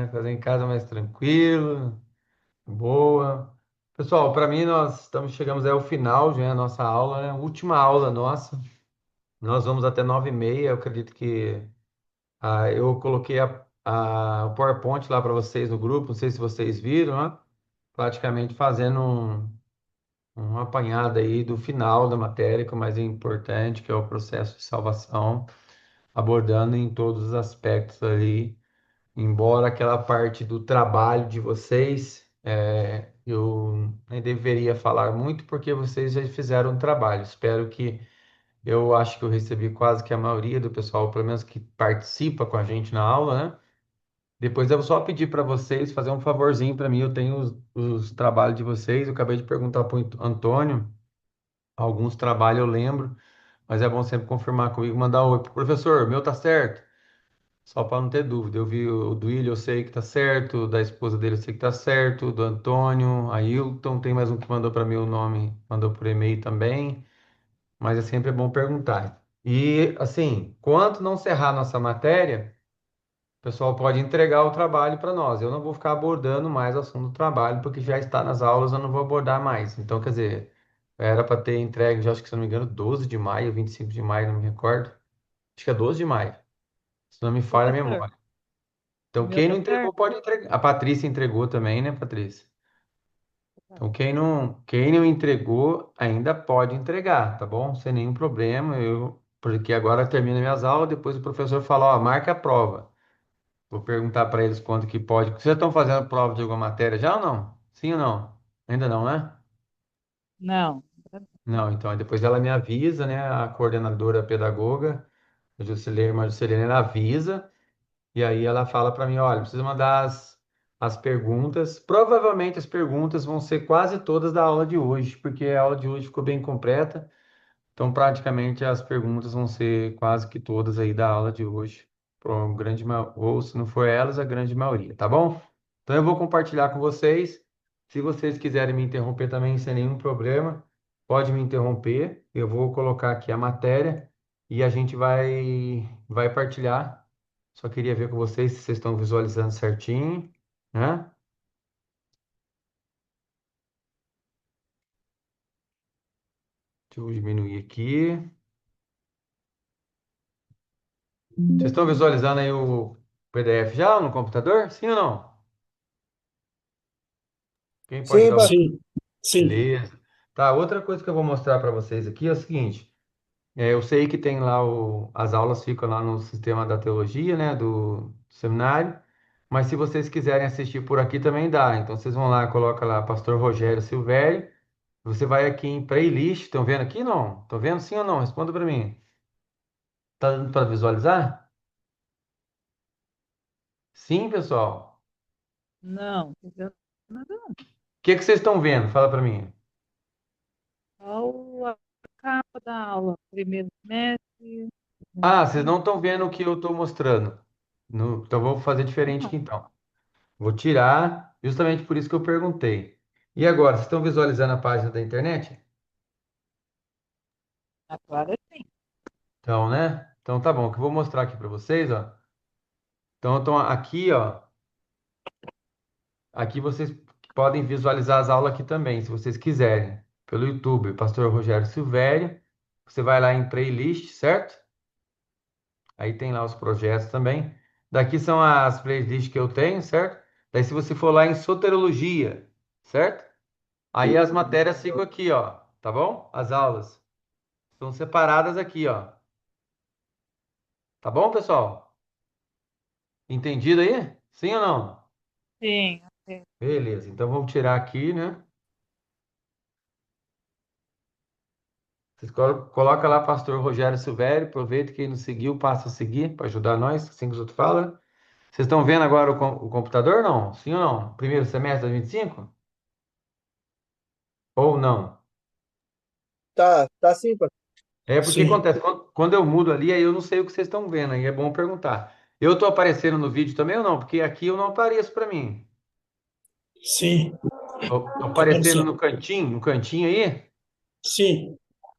né? Fazer em casa mais tranquilo, boa. Pessoal, para mim chegamos ao final já, a nossa aula, né? Última aula nossa. Nós vamos até 9h30. Eu acredito que eu coloquei o PowerPoint lá para vocês no grupo, não sei se vocês viram, né? Praticamente fazendo um apanhado aí do final da matéria, que é o mais importante, que é o processo de salvação, abordando em todos os aspectos ali. Embora aquela parte do trabalho de vocês, eu nem deveria falar muito, porque vocês já fizeram um trabalho. Espero que eu acho que eu recebi quase que a maioria do pessoal, pelo menos que participa com a gente na aula, né? Depois eu vou só pedir para vocês fazer um favorzinho para mim. Eu tenho os trabalhos de vocês. Eu acabei de perguntar para o Antônio. Alguns trabalhos eu lembro, mas é bom sempre confirmar comigo, mandar oi. Professor, meu tá certo? Só para não ter dúvida. Eu vi o do William, eu sei que tá certo. Da esposa dele, eu sei que tá certo. Do Antônio, Ailton, tem mais um que mandou para mim o nome, mandou por e-mail também. Mas é sempre bom perguntar. E, assim, quando não encerrar nossa matéria. O pessoal pode entregar o trabalho para nós. Eu não vou ficar abordando mais o assunto do trabalho, porque já está nas aulas, eu não vou abordar mais. Então, quer dizer, era para ter entregue, já acho que, se não me engano, 12 de maio, 25 de maio, não me recordo. Acho que é 12 de maio, se não me falha a Professor, memória. o Então, meu quem não tá entregou, certo? pode entregar. A Patrícia entregou também, né, Patrícia? Então, quem não entregou, ainda pode entregar, tá bom? Sem nenhum problema. Porque agora termina minhas aulas, depois o professor fala, ó, marca a prova. Vou perguntar para eles quanto que pode. Vocês estão fazendo prova de alguma matéria já ou não? Sim ou não? Ainda não, né? Não. Não, então aí depois ela me avisa, né? A coordenadora pedagoga, a Juscelene, ela avisa, e aí ela fala para mim, olha, precisa mandar as perguntas. Provavelmente as perguntas vão ser quase todas da aula de hoje, porque a aula de hoje ficou bem completa. Então, praticamente as perguntas vão ser quase que todas aí da aula de hoje, ou se não for elas, a grande maioria, tá bom? Então, eu vou compartilhar com vocês. Se vocês quiserem me interromper também, sem nenhum problema, pode me interromper. Eu vou colocar aqui a matéria e a gente vai partilhar. Só queria ver com vocês se vocês estão visualizando certinho, né? Deixa eu diminuir aqui. Vocês estão visualizando aí o PDF já no computador? Sim ou não? Quem pode Sim, dar o... sim, sim. Beleza. Tá, outra coisa que eu vou mostrar para vocês aqui é o seguinte. Eu sei que tem lá as aulas ficam lá no sistema da teologia, né, do seminário, mas se vocês quiserem assistir por aqui também dá. Então vocês vão lá, coloca lá Pastor Rogério Silvério, você vai aqui em playlist, estão vendo aqui não? Estão vendo sim ou não? Responda para mim. Tá dando para visualizar? Sim, pessoal. Não, não deu nada não. O que que vocês estão vendo? Fala para mim. Só a capa da aula, primeiro semestre, segundo Ah, vocês semestre. não estão vendo o que eu estou mostrando. Então vou fazer diferente Não, aqui então. Vou tirar, justamente por isso que eu perguntei. E agora, vocês estão visualizando a página da internet? agora sim. Então, né? Então tá bom, que eu vou mostrar aqui para vocês, ó. Então aqui, ó, aqui vocês podem visualizar as aulas aqui também, se vocês quiserem, pelo YouTube, Pastor Rogério Silvério. Você vai lá em playlist, certo? Aí tem lá os projetos também. Daqui são as playlists que eu tenho, certo? Daí se você for lá em soterologia, certo? Aí as matérias ficam aqui, ó, tá bom? As aulas estão separadas aqui, ó. Tá bom, pessoal? Entendido aí? Sim ou não? Sim, ok. Beleza, então vamos tirar aqui, né? Vocês coloca lá, Pastor Rogério Silvério, aproveita quem não seguiu, passa a seguir para ajudar nós, assim que os outros falam. Vocês estão vendo agora o computador, não? Sim ou não? Primeiro semestre de 25? Ou não? Tá sim, É porque sim, acontece, quando eu mudo ali, aí eu não sei o que vocês estão vendo, aí é bom perguntar. Eu tô aparecendo no vídeo também ou não? Porque aqui eu não apareço para mim. sim. Tô Tá aparecendo aparecendo. no cantinho aí? Sim,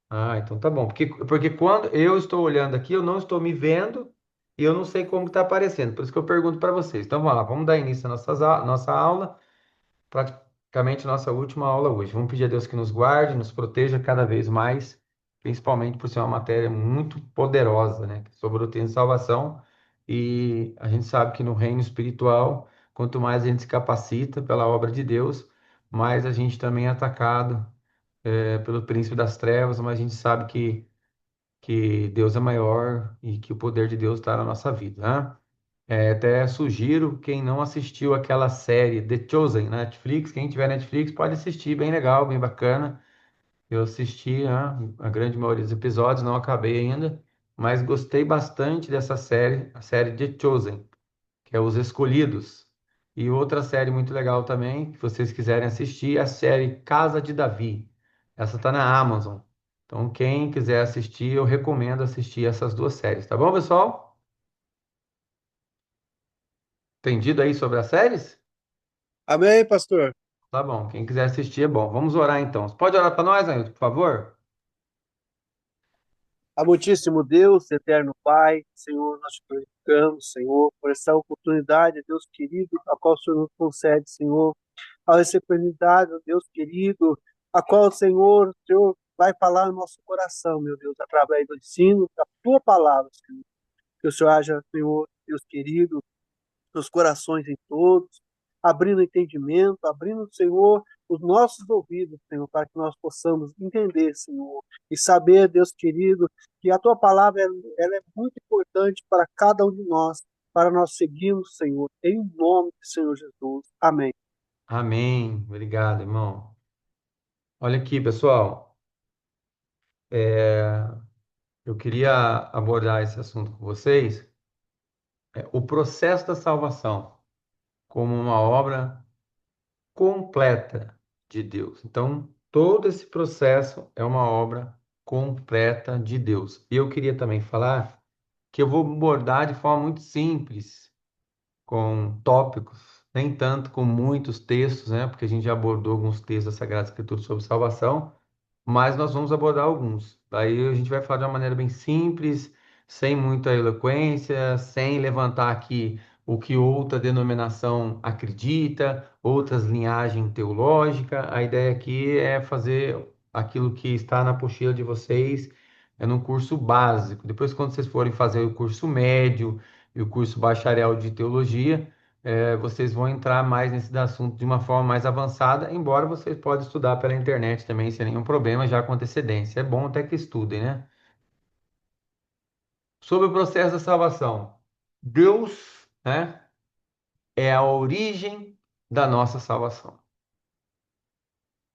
Ah, então tá bom. Porque quando eu estou olhando aqui, eu não estou me vendo e eu não sei como está aparecendo, por isso que eu pergunto para vocês. Então vamos lá, vamos dar início à nossa aula, praticamente nossa última aula hoje. Vamos pedir a Deus que nos guarde, nos proteja cada vez mais, principalmente por ser uma matéria muito poderosa, né? Sobre o tema de salvação. E a gente sabe que no reino espiritual, quanto mais a gente se capacita pela obra de Deus, mais a gente também é atacado pelo príncipe das trevas, mas a gente sabe que Deus é maior e que o poder de Deus está na nossa vida, né? Até sugiro quem não assistiu aquela série The Chosen na Netflix, quem tiver Netflix pode assistir, bem legal, bem bacana. Eu assisti, né, a grande maioria dos episódios, não acabei ainda, mas gostei bastante dessa série, a série The Chosen, que é Os Escolhidos. E outra série muito legal também, que vocês quiserem assistir, é a série Casa de Davi. Essa está na Amazon. Então, quem quiser assistir, eu recomendo assistir essas duas séries, tá bom, pessoal? Entendido aí sobre as séries? Amém, pastor. Tá bom, quem quiser assistir é bom. Vamos orar então. Você pode orar para nós, Ailton, por favor? Amantíssimo Deus, eterno Pai, Senhor, nós te glorificamos, Senhor, por essa oportunidade, Deus querido, a qual o Senhor nos concede, Senhor, a essa oportunidade, Deus querido, a qual, o Senhor vai falar no nosso coração, meu Deus, através do ensino da tua palavra, Senhor. Que o Senhor haja, Senhor, Deus querido, nos corações em todos, abrindo entendimento, abrindo, Senhor, os nossos ouvidos, Senhor, para que nós possamos entender, Senhor, e saber, Deus querido, que a tua palavra ela é muito importante para cada um de nós, para nós seguirmos, Senhor, em nome do Senhor Jesus. Amém. Amém. Obrigado, irmão. Olha aqui, pessoal. É, eu queria abordar esse assunto com vocês. O processo da salvação como uma obra completa de Deus. Então, todo esse processo é uma obra completa de Deus. E eu queria também falar que eu vou abordar de forma muito simples, com tópicos, nem tanto com muitos textos, né? Porque a gente já abordou alguns textos da Sagrada Escritura sobre salvação, mas nós vamos abordar alguns. Daí a gente vai falar de uma maneira bem simples, sem muita eloquência, sem levantar aqui o que outra denominação acredita, outras linhagens teológicas. A ideia aqui é fazer aquilo que está na apostila de vocês, é no curso básico. Depois, quando vocês forem fazer o curso médio e o curso bacharel de teologia, vocês vão entrar mais nesse assunto de uma forma mais avançada, embora vocês podem estudar pela internet também sem nenhum problema, já com antecedência. É bom até que estudem, né? Sobre o processo da salvação. Deus, né, é a origem da nossa salvação.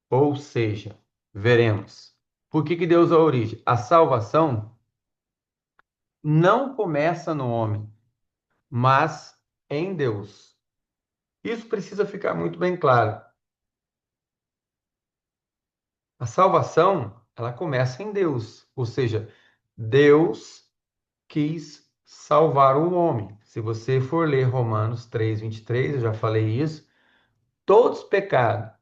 Ou seja, veremos. Por que que Deus é a origem? A salvação não começa no homem, mas em Deus. Isso precisa ficar muito bem claro. A salvação, ela começa em Deus, ou seja, Deus quis salvar o homem. Se você for ler Romanos 3:23, eu já falei isso, todos pecaram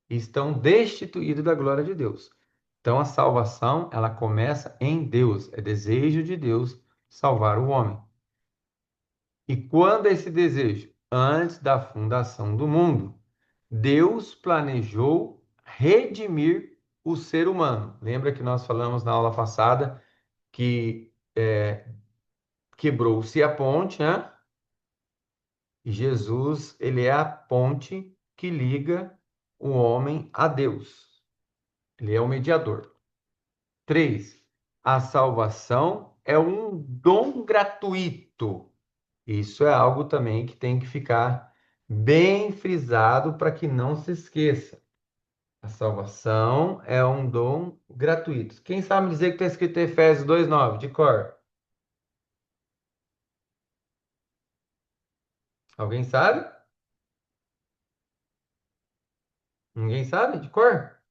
e estão destituídos da glória de Deus. Então a salvação, ela começa em Deus, é desejo de Deus salvar o homem. E quando é esse desejo? Antes da fundação do mundo. Deus planejou redimir o ser humano. Lembra que nós falamos na aula passada que quebrou-se a ponte, né? E Jesus, ele é a ponte que liga o homem a Deus. Ele é o mediador. 3. A salvação é um dom gratuito. Isso é algo também que tem que ficar bem frisado para que não se esqueça. A salvação é um dom gratuito. Quem sabe dizer que está escrito em Efésios 2:9, de cor? Alguém sabe? Ninguém sabe de cor?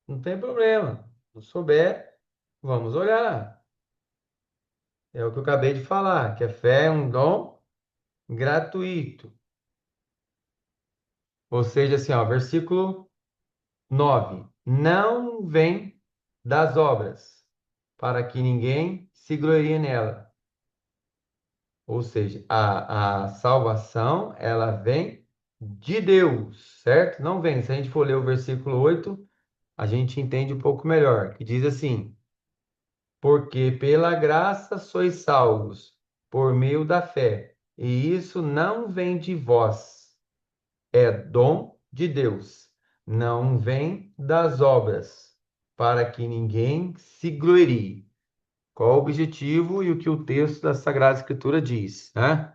Não tem problema. Se não souber, vamos olhar. É o que eu acabei de falar, que a fé é um dom gratuito. Ou seja, assim, ó, versículo 9: Não vem das obras, para que ninguém se glorie nela. Ou seja, a salvação, ela vem de Deus, certo? Não vem. Se a gente for ler o versículo 8, a gente entende um pouco melhor, que diz assim: porque pela graça sois salvos, por meio da fé, e isso não vem de vós, é dom de Deus, não vem das obras, para que ninguém se glorie. Qual o objetivo e o que o texto da Sagrada Escritura diz, né?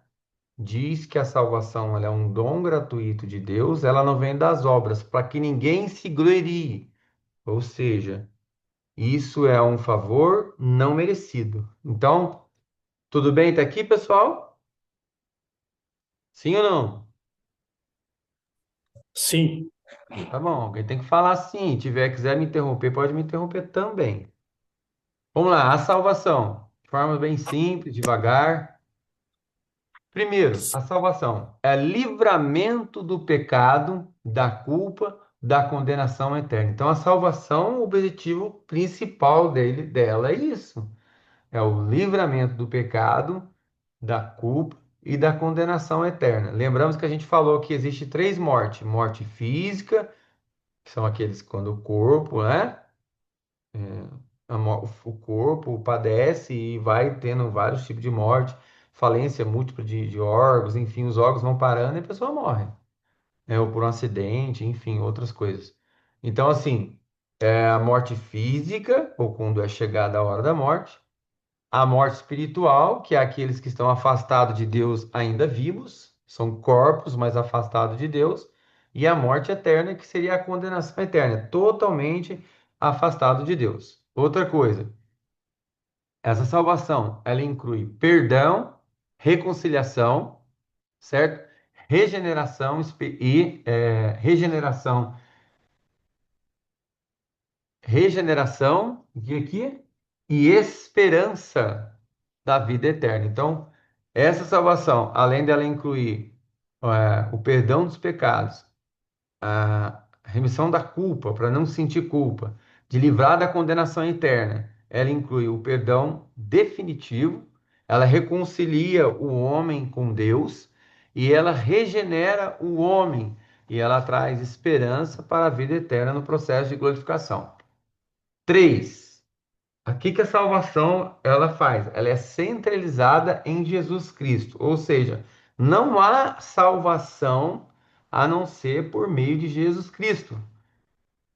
Diz que a salvação ela é um dom gratuito de Deus, ela não vem das obras, para que ninguém se glorie. Ou seja, isso é um favor não merecido. Então, tudo bem? Tá aqui, pessoal? Sim ou não? Sim. Então, tá bom. Alguém tem que falar sim. Se tiver, quiser me interromper, pode me interromper também. Vamos lá, a salvação. De forma bem simples, devagar. Primeiro, a salvação é livramento do pecado, da culpa, da condenação eterna. Então, a salvação, o objetivo principal dela é isso. É o livramento do pecado, da culpa e da condenação eterna. Lembramos que a gente falou que existe três mortes: morte física, que são aqueles quando o corpo, né? O corpo padece e vai tendo vários tipos de morte, falência múltipla de órgãos, enfim, os órgãos vão parando e a pessoa morre, né? Ou por um acidente, enfim, outras coisas. Então, assim, é a morte física, ou quando é chegada a hora da morte, a morte espiritual, que é aqueles que estão afastados de Deus ainda vivos, são corpos, mas afastados de Deus, e a morte eterna, que seria a condenação eterna, totalmente afastado de Deus. Outra coisa, essa salvação, ela inclui perdão, reconciliação, certo? Regeneração regeneração de aqui e esperança da vida eterna. Então, essa salvação, além dela incluir o perdão dos pecados, a remissão da culpa, para não sentir culpa, de livrar da condenação eterna, ela inclui o perdão definitivo, ela reconcilia o homem com Deus e ela regenera o homem e ela traz esperança para a vida eterna no processo de glorificação. Três, aqui que a salvação ela faz, ela é centralizada em Jesus Cristo, ou seja, não há salvação a não ser por meio de Jesus Cristo.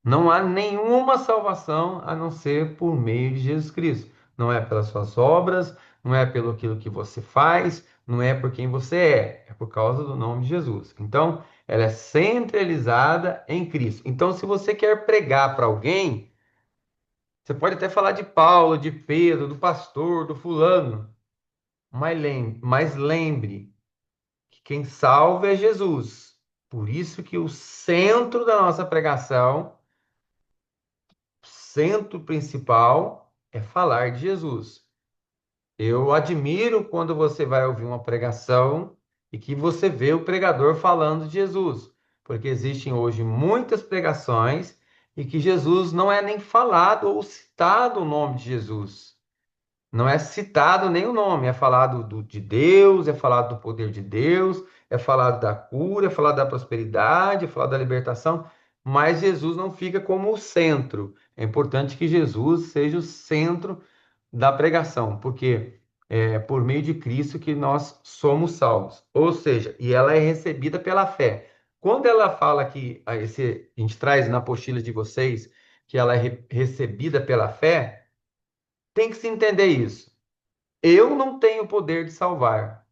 Não há nenhuma salvação a não ser por meio de Jesus Cristo. Não é pelas suas obras, não é pelo aquilo que você faz, não é por quem você é por causa do nome de Jesus. Então, ela é centralizada em Cristo. Então, se você quer pregar para alguém, você pode até falar de Paulo, de Pedro, do pastor, do fulano, mas lembre que quem salva é Jesus. Por isso que o centro da nossa pregação, o centro principal, é falar de Jesus. Eu admiro quando você vai ouvir uma pregação e que você vê o pregador falando de Jesus, porque existem hoje muitas pregações e que Jesus não é nem falado ou citado o nome de Jesus. Não é citado nem o nome, é falado de Deus, é falado do poder de Deus, é falado da cura, é falado da prosperidade, é falado da libertação, mas Jesus não fica como o centro. É importante que Jesus seja o centro da pregação, porque é por meio de Cristo que nós somos salvos. Ou seja, e ela é recebida pela fé. Quando ela fala que a gente traz na apostila de vocês que ela é recebida pela fé, tem que se entender isso. Eu não tenho o poder de salvar,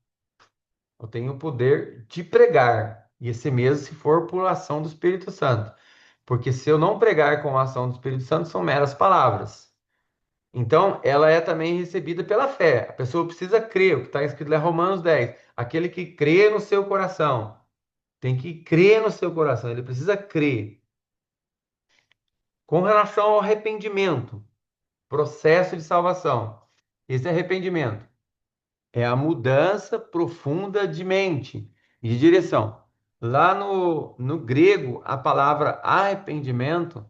eu tenho o poder de pregar, e esse mesmo se for por ação do Espírito Santo. Porque se eu não pregar com a ação do Espírito Santo, são meras palavras. Então, ela é também recebida pela fé. A pessoa precisa crer, o que está escrito lá em Romanos 10. Aquele que crê no seu coração. Tem que crer no seu coração, ele precisa crer. Com relação ao arrependimento, processo de salvação. Esse arrependimento é a mudança profunda de mente e de direção. Lá no grego, a palavra arrependimento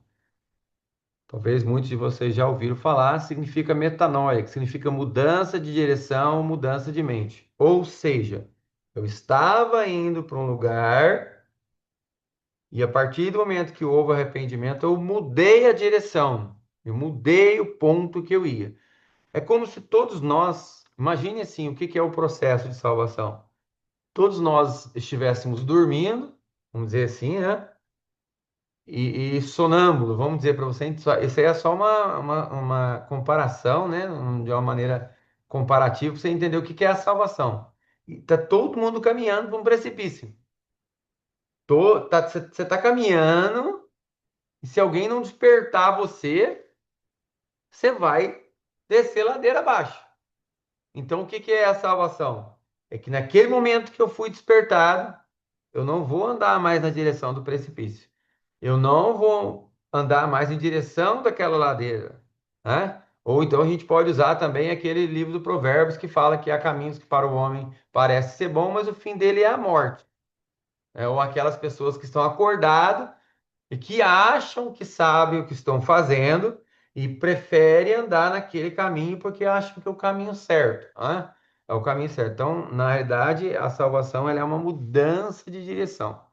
talvez muitos de vocês já ouviram falar, significa metanoia, que significa mudança de direção, mudança de mente. Ou seja, eu estava indo para um lugar e a partir do momento que houve arrependimento, eu mudei a direção, eu mudei o ponto que eu ia. É como se todos nós, imagine assim, o que que é o processo de salvação? Todos nós estivéssemos dormindo, vamos dizer assim, né? E sonâmbulo, vamos dizer para você, isso aí é só uma comparação, né? De uma maneira comparativa, para você entender o que que é a salvação. E tá todo mundo caminhando para um precipício. Você tá caminhando, e se alguém não despertar você, você vai descer ladeira abaixo. Então, o que que é a salvação? É que naquele momento que eu fui despertado, eu não vou andar mais na direção do precipício. Eu não vou andar mais em direção daquela ladeira, né? Ou então a gente pode usar também aquele livro do Provérbios que fala que há caminhos que para o homem parece ser bom, mas o fim dele é a morte. Ou aquelas pessoas que estão acordadas e que acham que sabem o que estão fazendo e preferem andar naquele caminho porque acham que é o caminho certo, né? É o caminho certo. Então, na realidade, a salvação ela é uma mudança de direção.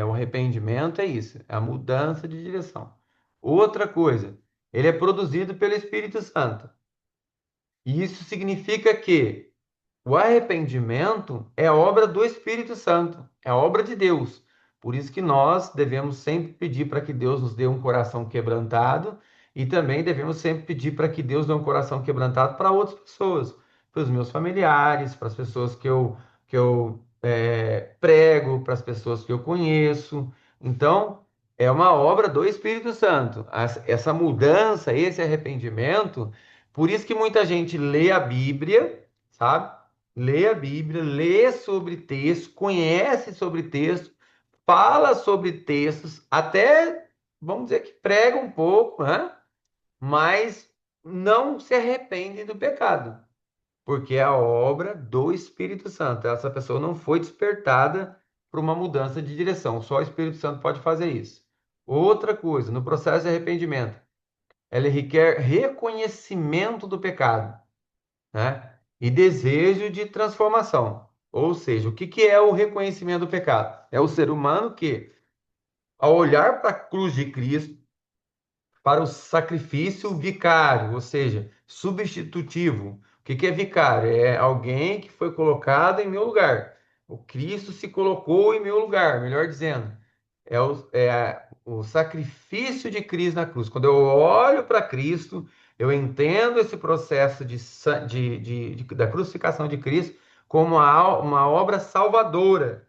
O arrependimento é isso, é a mudança de direção. Outra coisa, ele é produzido pelo Espírito Santo. E isso significa que o arrependimento é obra do Espírito Santo, é obra de Deus. Por isso que nós devemos sempre pedir para que Deus nos dê um coração quebrantado e também devemos sempre pedir para que Deus dê um coração quebrantado para outras pessoas, para os meus familiares, para as pessoas que eu prego, para as pessoas que eu conheço. Então, é uma obra do Espírito Santo. Essa mudança, esse arrependimento, por isso que muita gente lê a Bíblia, sabe? Lê a Bíblia, lê sobre texto, conhece sobre texto, fala sobre textos, até, vamos dizer que prega um pouco, né? Mas não se arrepende do pecado, porque é a obra do Espírito Santo. Essa pessoa não foi despertada para uma mudança de direção, só o Espírito Santo pode fazer isso. Outra coisa, no processo de arrependimento, ela requer reconhecimento do pecado, né? E desejo de transformação. Ou seja, o que que é o reconhecimento do pecado? É o ser humano que, ao olhar para a cruz de Cristo, para o sacrifício vicário, ou seja, substitutivo. O que que é vicário? É alguém que foi colocado em meu lugar. O Cristo se colocou em meu lugar, melhor dizendo. É o sacrifício de Cristo na cruz. Quando eu olho para Cristo, eu entendo esse processo da crucificação de Cristo como uma obra salvadora.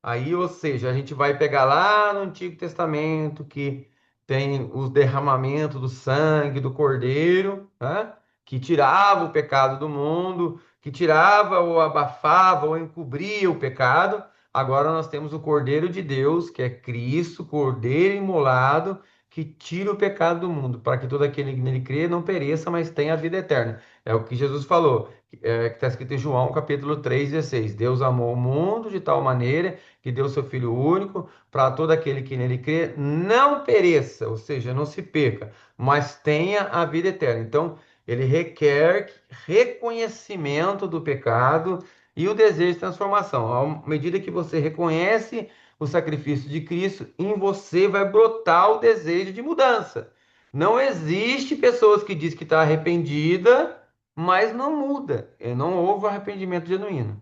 Aí, ou seja, a gente vai pegar lá no Antigo Testamento que tem o derramamento do sangue do Cordeiro, né? Que tirava o pecado do mundo, que tirava ou abafava ou encobria o pecado. Agora nós temos o Cordeiro de Deus, que é Cristo, Cordeiro imolado, que tira o pecado do mundo, para que todo aquele que nele crê não pereça, mas tenha a vida eterna. É o que Jesus falou, que está escrito em João, capítulo 3:16. Deus amou o mundo de tal maneira que deu seu Filho único, para todo aquele que nele crê, não pereça, ou seja, não se perca, mas tenha a vida eterna. Então, ele requer reconhecimento do pecado e o desejo de transformação. À medida que você reconhece o sacrifício de Cristo, em você vai brotar o desejo de mudança. Não existe pessoas que dizem que está arrependida, mas não muda. Não houve arrependimento genuíno.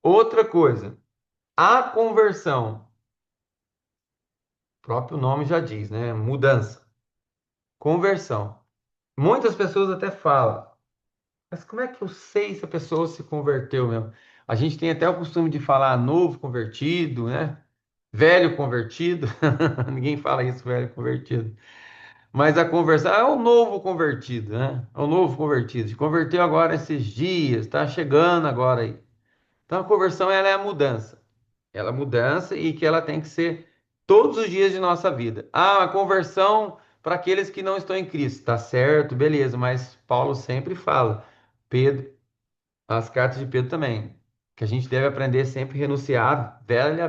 Outra coisa, a conversão, o próprio nome já diz, né? Mudança. Conversão. Muitas pessoas até falam, mas como é que eu sei se a pessoa se converteu mesmo? A gente tem até o costume de falar novo convertido, né? Velho convertido. Ninguém fala isso, velho convertido. Mas a conversão é o novo convertido, né? É o novo convertido. Se converteu agora esses dias, está chegando agora aí. Então a conversão ela é a mudança. Ela é mudança e que ela tem que ser todos os dias de nossa vida. Ah, a conversão para aqueles que não estão em Cristo. Tá certo, beleza, mas Paulo sempre fala, Pedro, as cartas de Pedro também, que a gente deve aprender sempre a renunciar à velha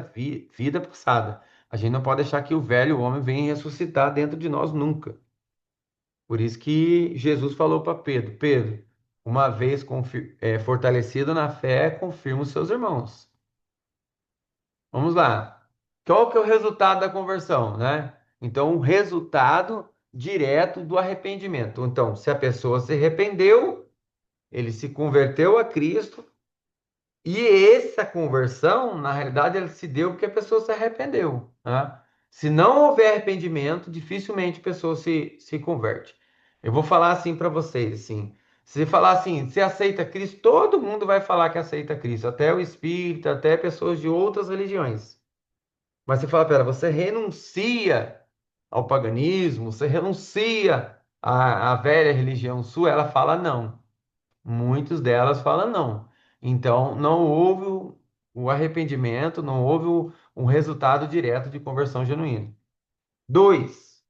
vida passada. A gente não pode deixar que o velho homem venha ressuscitar dentro de nós nunca. Por isso que Jesus falou para Pedro: Pedro, uma vez fortalecido na fé, confirma os seus irmãos. Vamos lá. Qual que é o resultado da conversão, né? Então, o resultado direto do arrependimento. Então, se a pessoa se arrependeu, ele se converteu a Cristo, e essa conversão, na realidade, ela se deu porque a pessoa se arrependeu, né? Se não houver arrependimento, dificilmente a pessoa se converte. Eu vou falar assim para vocês, assim, se falar assim, você aceita Cristo, todo mundo vai falar que aceita Cristo, até o espírita, até pessoas de outras religiões. Mas você fala, pera, você renuncia ao paganismo, você renuncia à velha religião sua? Ela fala não. Muitas delas falam não. Então, não houve o arrependimento, não houve um resultado direto de conversão genuína. Dois,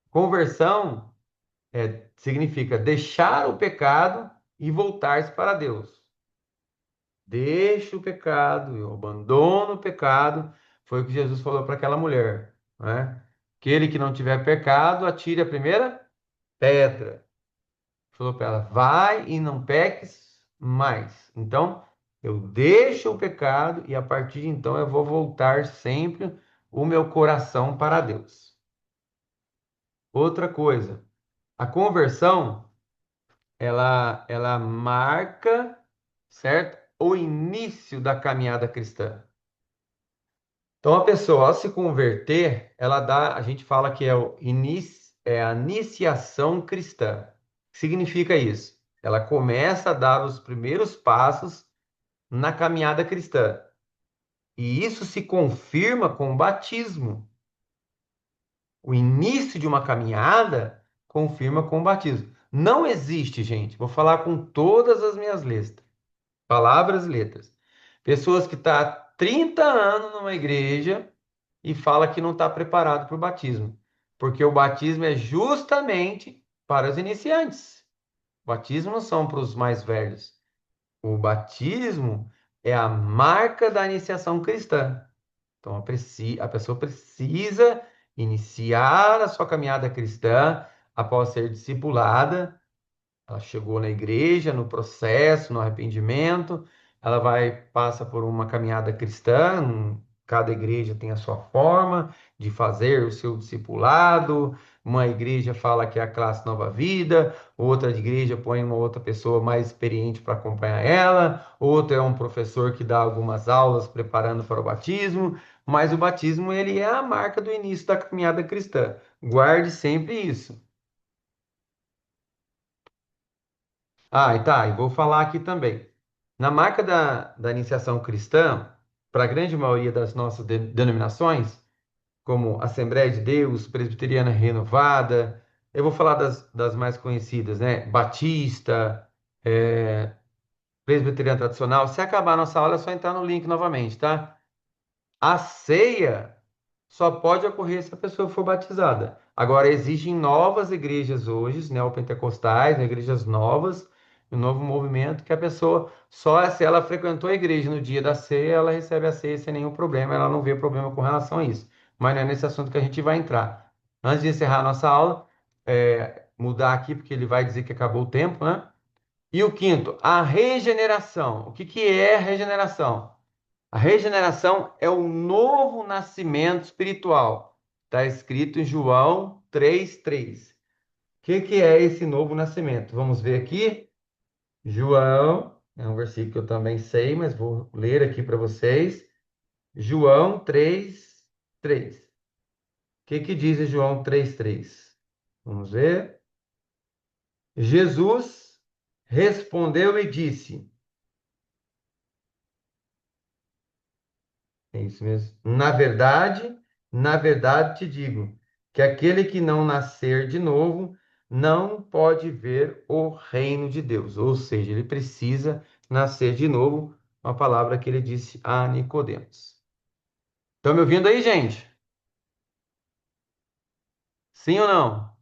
conversão significa deixar o pecado e voltar-se para Deus. Deixa o pecado, eu abandono o pecado. Foi o que Jesus falou para aquela mulher, né? Aquele que não tiver pecado, atire a primeira pedra. Falou para ela: vai e não peques mais. Então, eu deixo o pecado e a partir de então eu vou voltar sempre o meu coração para Deus. Outra coisa, a conversão, ela marca, certo? O início da caminhada cristã. Então, a pessoa, ao se converter, ela dá, a gente fala que é a iniciação cristã. O que significa isso? Ela começa a dar os primeiros passos na caminhada cristã. E isso se confirma com o batismo. O início de uma caminhada confirma com o batismo. Não existe, gente, vou falar com todas as minhas letras, palavras e letras. Pessoas que estão há 30 anos numa igreja e fala que não está preparado para o batismo. Porque o batismo é justamente para os iniciantes. O batismo não são para os mais velhos. O batismo é a marca da iniciação cristã. Então a pessoa precisa iniciar a sua caminhada cristã após ser discipulada. Ela chegou na igreja, no processo, no arrependimento, ela passa por uma caminhada cristã, cada igreja tem a sua forma de fazer o seu discipulado. Uma igreja fala que é a classe Nova Vida, outra igreja põe uma outra pessoa mais experiente para acompanhar ela, outra é um professor que dá algumas aulas preparando para o batismo, mas o batismo ele é a marca do início da caminhada cristã. Guarde sempre isso. Ah, e vou falar aqui também. Na marca da iniciação cristã, para a grande maioria das nossas denominações, como Assembleia de Deus, Presbiteriana Renovada, eu vou falar das mais conhecidas, né? Batista, Presbiteriana Tradicional. Se acabar a nossa aula, é só entrar no link novamente, tá? A ceia só pode ocorrer se a pessoa for batizada. Agora, existem novas igrejas hoje, neopentecostais, né, igrejas novas, um novo movimento, que a pessoa, só se ela frequentou a igreja no dia da ceia, ela recebe a ceia sem nenhum problema, ela não vê problema com relação a isso. Mas não é nesse assunto que a gente vai entrar. Antes de encerrar a nossa aula, mudar aqui, porque ele vai dizer que acabou o tempo, né? E o quinto, a regeneração. O que que é regeneração? A regeneração é o novo nascimento espiritual. Está escrito em João 3:3. O que que é esse novo nascimento? Vamos ver aqui. João, é um versículo que eu também sei, mas vou ler aqui para vocês. João 3:3. O que que diz em João 3:3? Vamos ver. Jesus respondeu e disse: É isso mesmo. Na verdade te digo que aquele que não nascer de novo não pode ver o reino de Deus. Ou seja, ele precisa nascer de novo, uma palavra que ele disse a Nicodemos. Estão me ouvindo aí, gente? Sim ou não?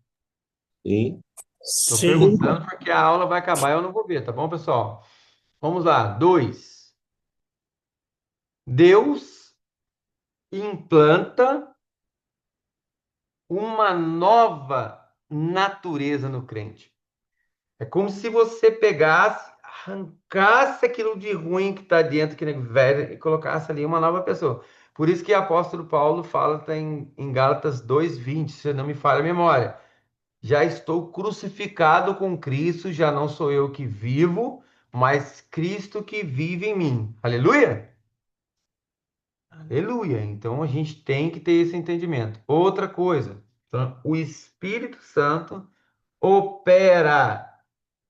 Sim. Estou Sim. perguntando porque a aula vai acabar e eu não vou ver, tá bom, pessoal? Vamos lá. Dois. Deus implanta uma nova natureza no crente. É como se você pegasse, arrancasse aquilo de ruim que está dentro, aquele velho, e colocasse ali uma nova pessoa. Por isso que o apóstolo Paulo fala, tá em Gálatas 2:20, se não me falha a memória. Já estou crucificado com Cristo, já não sou eu que vivo, mas Cristo que vive em mim. Aleluia? Aleluia. Então a gente tem que ter esse entendimento. Outra coisa, então, o Espírito Santo opera,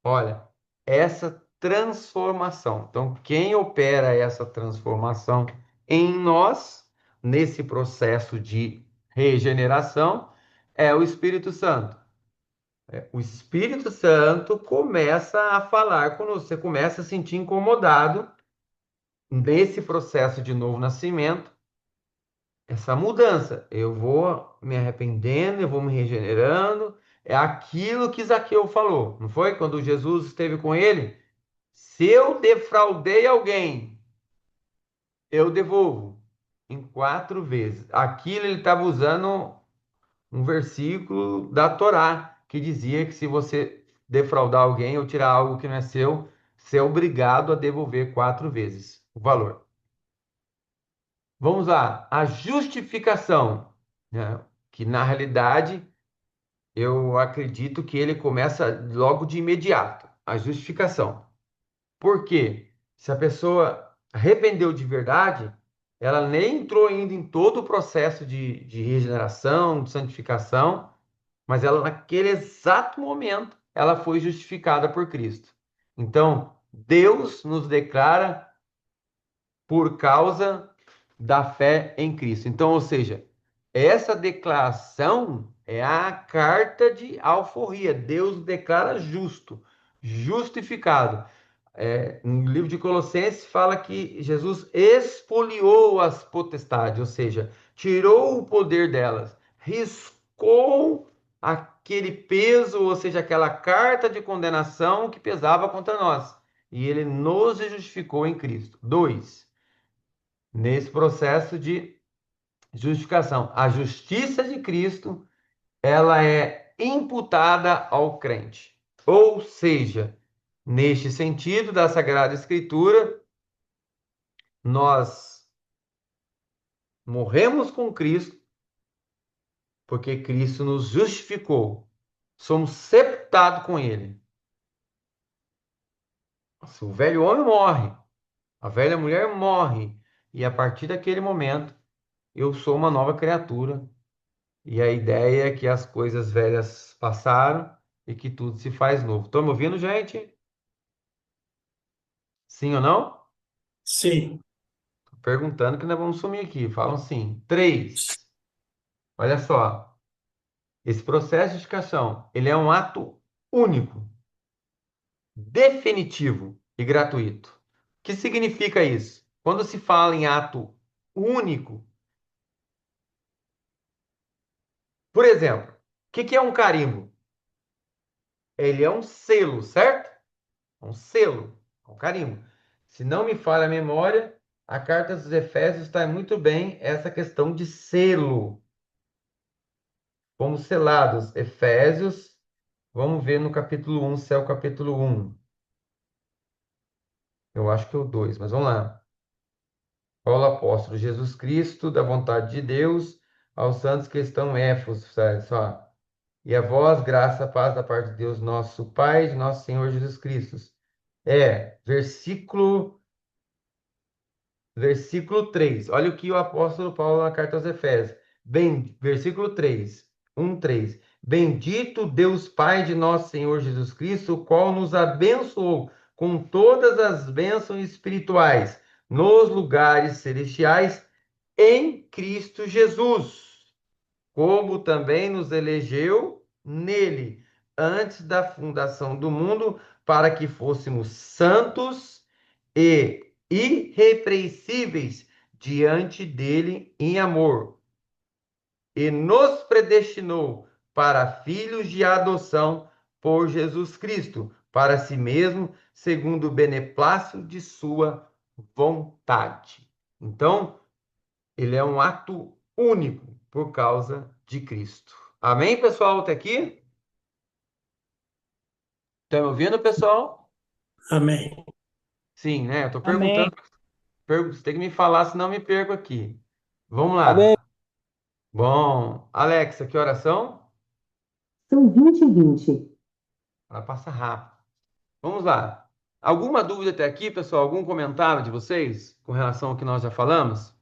olha, essa transformação. Então, quem opera essa transformação em nós, nesse processo de regeneração, é o Espírito Santo. O Espírito Santo começa a falar conosco, você começa a se sentir incomodado nesse processo de novo nascimento, essa mudança. Eu vou me arrependendo, eu vou me regenerando. É aquilo que Zaqueu falou, não foi? Quando Jesus esteve com ele, se eu defraudei alguém, eu devolvo em 4 vezes. Aquilo ele estava usando um versículo da Torá que dizia que se você defraudar alguém ou tirar algo que não é seu, você é obrigado a devolver 4 vezes o valor. Vamos lá, a justificação, né? Que na realidade eu acredito que ele começa logo de imediato, a justificação. Por quê? Se a pessoa arrependeu de verdade, ela nem entrou ainda em todo o processo de regeneração, de santificação, mas ela, naquele exato momento, ela foi justificada por Cristo. Então, Deus nos declara por causa da fé em Cristo. Então, ou seja, essa declaração é a carta de alforria. Deus declara justo, justificado. No livro de Colossenses fala que Jesus expoliou as potestades, ou seja, tirou o poder delas, riscou aquele peso, ou seja, aquela carta de condenação que pesava contra nós. E ele nos justificou em Cristo. Dois, nesse processo de justificação, a justiça de Cristo, ela é imputada ao crente. Ou seja, neste sentido da Sagrada Escritura, nós morremos com Cristo, porque Cristo nos justificou. Somos sepultados com Ele. Se o velho homem morre, a velha mulher morre, e a partir daquele momento eu sou uma nova criatura. E a ideia é que as coisas velhas passaram e que tudo se faz novo. Estão me ouvindo, gente? Sim ou não? Sim. Tô perguntando que nós vamos sumir aqui. Falam sim. Três. Olha só. Esse processo de justificação, ele é um ato único, definitivo e gratuito. O que significa isso? Quando se fala em ato único, por exemplo, o que é um carimbo? Ele é um selo, certo? É um selo, é um carimbo. Se não me falha a memória, a carta dos Efésios está muito bem essa questão de selo. Fomos selados. Efésios, vamos ver no capítulo 1, se é o capítulo 1. Eu acho que é o 2, mas vamos lá. Paulo apóstolo, Jesus Cristo, da vontade de Deus, aos santos que estão em Éfeso, sabe? Só. E a vós, graça, paz da parte de Deus, nosso Pai, de nosso Senhor Jesus Cristo. Versículo 3. Olha o que o apóstolo Paulo na carta aos Efésios. Versículo 3. 1:3. Bendito Deus Pai de nosso Senhor Jesus Cristo, o qual nos abençoou com todas as bênçãos espirituais nos lugares celestiais em Cristo Jesus, como também nos elegeu nele antes da fundação do mundo, para que fôssemos santos e irrepreensíveis diante dele em amor, e nos predestinou para filhos de adoção por Jesus Cristo, para si mesmo, segundo o beneplácito de sua vontade. Então, ele é um ato único por causa de Cristo. Amém, pessoal? Até aqui? Tá me ouvindo, pessoal? Amém. Sim, né? Eu tô Amém. perguntando. Você tem que me falar, senão eu me perco aqui. Vamos Amém. lá. Bom, Alexa, que horas são? São 20h20. Ela passa rápido. Vamos lá. Alguma dúvida até aqui, pessoal? Algum comentário de vocês com relação ao que nós já falamos?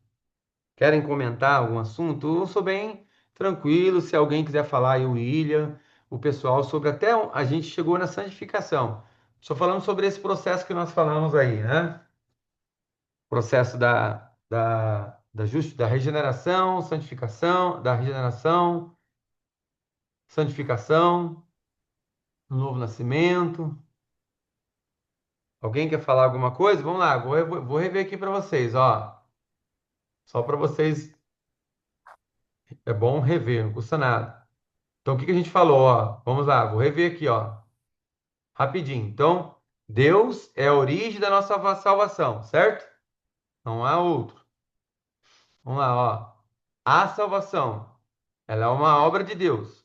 Querem comentar algum assunto? Eu sou bem tranquilo. Se alguém quiser falar aí, o William, o pessoal, sobre até a gente chegou na santificação. Só falando sobre esse processo que nós falamos aí, né? Processo da regeneração, santificação, da regeneração, santificação, novo nascimento. Alguém quer falar alguma coisa? Vamos lá, vou rever aqui para vocês, ó. Só para vocês, é bom rever, não custa nada. Então, o que que a gente falou, ó? Vamos lá, vou rever aqui, ó, rapidinho. Então, Deus é a origem da nossa salvação, certo? Não há outro. Vamos lá, ó. A salvação, ela é uma obra de Deus.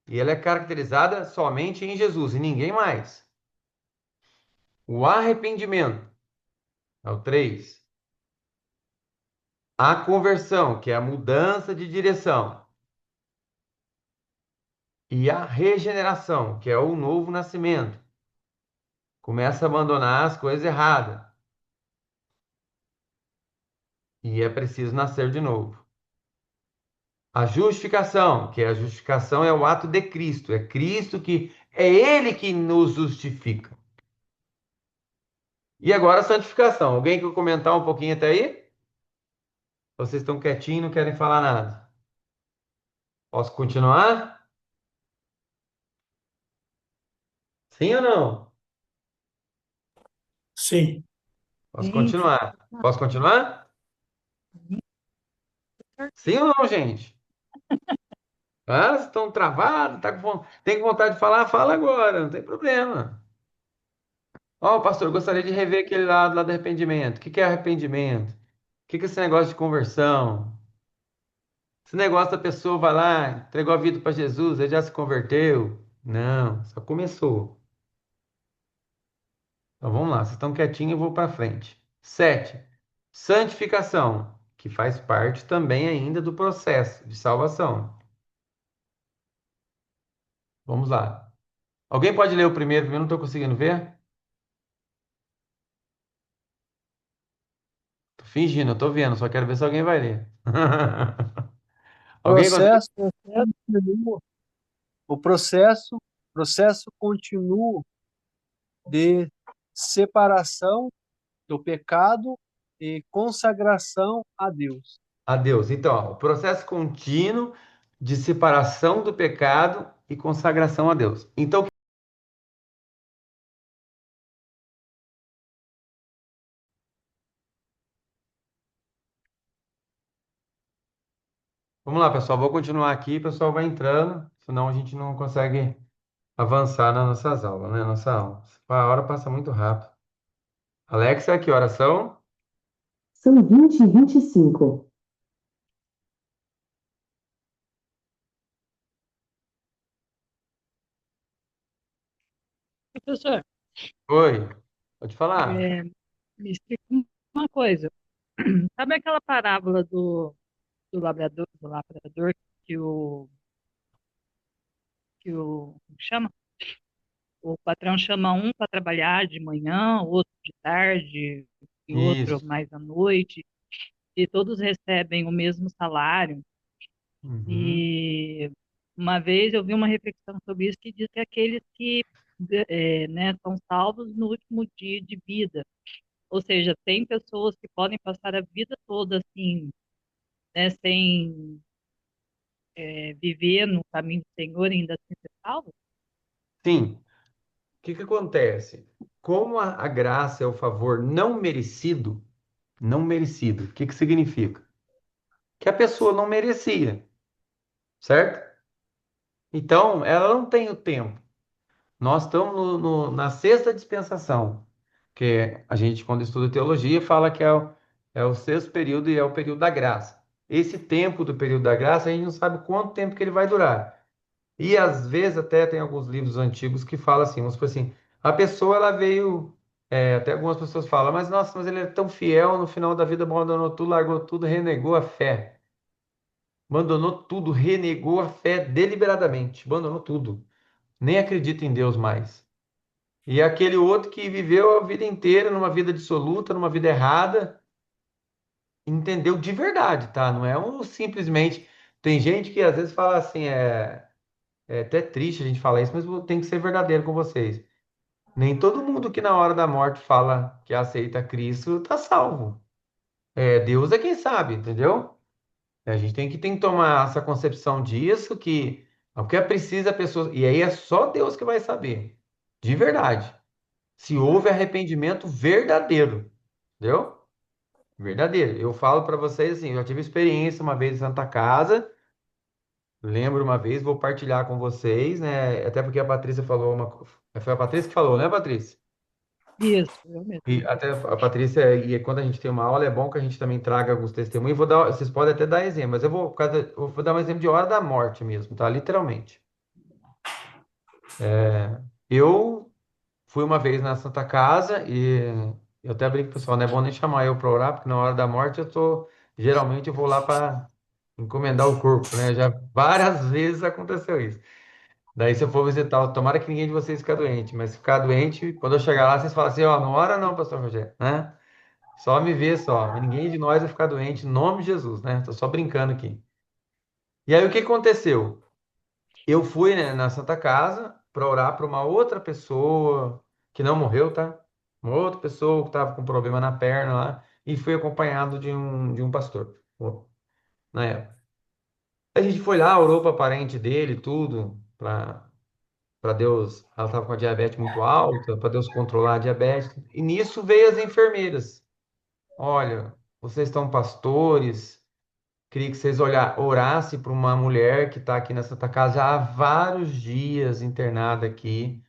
E ela é caracterizada somente em Jesus e ninguém mais. O arrependimento é o 3. A conversão, que é a mudança de direção. E a regeneração, que é o novo nascimento. Começa a abandonar as coisas erradas. E é preciso nascer de novo. A justificação, que é a justificação é o ato de Cristo. É Cristo que é Ele que nos justifica. E agora a santificação. Alguém quer comentar um pouquinho até aí? Vocês estão quietinhos, não querem falar nada. Posso continuar? Sim ou não? Sim. Posso Sim. continuar? Posso continuar? Sim ou não, gente? Ah, vocês estão travados, tem vontade de falar? Fala agora, não tem problema. Ó, pastor, eu gostaria de rever aquele lado lá do arrependimento. O que que é arrependimento? O que que é esse negócio de conversão? Esse negócio da pessoa vai lá, entregou a vida para Jesus, ele já se converteu? Não, só começou. Então vamos lá, vocês estão quietinhos, eu vou para frente. 7. Santificação, que faz parte também ainda do processo de salvação. Vamos lá. Alguém pode ler o primeiro? Eu não estou conseguindo ver. Tô fingindo, eu tô vendo, só quero ver se alguém vai ler. Alguém consegue? Processo contínuo. O processo contínuo de separação do pecado e consagração a Deus. A Deus. Então, ó, o processo contínuo de separação do pecado e consagração a Deus. Então, vamos lá, pessoal. Vou continuar aqui, o pessoal vai entrando, senão a gente não consegue avançar nas nossas aulas, né? Nossa aula. A hora passa muito rápido. Alexa, que horas são? São 20h25. Professor, Oi, pode falar. é, me explica uma coisa. Sabe aquela parábola do labrador que como chama? O patrão chama um para trabalhar de manhã, outro de tarde e outro Isso. mais à noite, e todos recebem o mesmo salário. Uhum. E uma vez eu vi uma reflexão sobre isso que diz que aqueles que né, são salvos no último dia de vida. Ou seja, tem pessoas que podem passar a vida toda assim, né, sem viver no caminho do Senhor e ainda assim ser salvo. Sim. O que que acontece? Como a graça é o favor não merecido, o que que significa? Que a pessoa não merecia, certo? Então, ela não tem o tempo. Nós estamos na sexta dispensação, que a gente, quando estuda teologia, fala que é o sexto período e é o período da graça. Esse tempo do período da graça, a gente não sabe quanto tempo que ele vai durar. E às vezes até tem alguns livros antigos que falam assim, vamos supor assim, a pessoa ela veio, até algumas pessoas falam, mas nossa, mas ele é tão fiel, no final da vida abandonou tudo, largou tudo, renegou a fé. Abandonou tudo, renegou a fé deliberadamente, abandonou tudo. Nem acredita em Deus mais. E aquele outro que viveu a vida inteira numa vida dissoluta, numa vida errada, entendeu de verdade, tá? Não é um simplesmente. Tem gente que às vezes fala assim, é até triste a gente falar isso, mas tem que ser verdadeiro com vocês. Nem todo mundo que na hora da morte fala que aceita Cristo tá salvo. Deus é quem sabe, entendeu? A gente tem que tomar essa concepção disso, que o que é preciso a pessoa. E aí é só Deus que vai saber, de verdade. Se houve arrependimento verdadeiro, entendeu? Verdadeiro. Eu falo para vocês assim, eu já tive experiência uma vez em Santa Casa, lembro uma vez, vou partilhar com vocês, né? Até porque a Patrícia falou foi a Patrícia que falou, né, Patrícia? Isso, eu mesmo. E até a Patrícia, e quando a gente tem uma aula, é bom que a gente também traga alguns testemunhos. Vou dar, vocês podem até dar exemplo, mas eu vou dar um exemplo de hora da morte mesmo, tá? Literalmente. Eu fui uma vez na Santa Casa e eu até brinco, pessoal, não é bom nem chamar eu para orar, porque na hora da morte geralmente eu vou lá para encomendar o corpo, né? Já várias vezes aconteceu isso. Daí se eu for visitar, tomara que ninguém de vocês ficar doente, mas se ficar doente, quando eu chegar lá, vocês falam assim, ó, não ora não, pastor Rogério, né? Só me ver só, mas ninguém de nós vai ficar doente, em nome de Jesus, né? Tô só brincando aqui. E aí o que aconteceu? Eu fui, né, na Santa Casa para orar para uma outra pessoa que não morreu, tá? Uma outra pessoa que estava com problema na perna lá e fui acompanhado de um pastor, na época. A gente foi lá, orou para parente dele, tudo, para Deus, ela estava com a diabetes muito alta, para Deus controlar a diabetes. E nisso veio as enfermeiras. Olha, vocês estão pastores, queria que vocês orassem para uma mulher que está aqui na Santa Casa há vários dias internada aqui,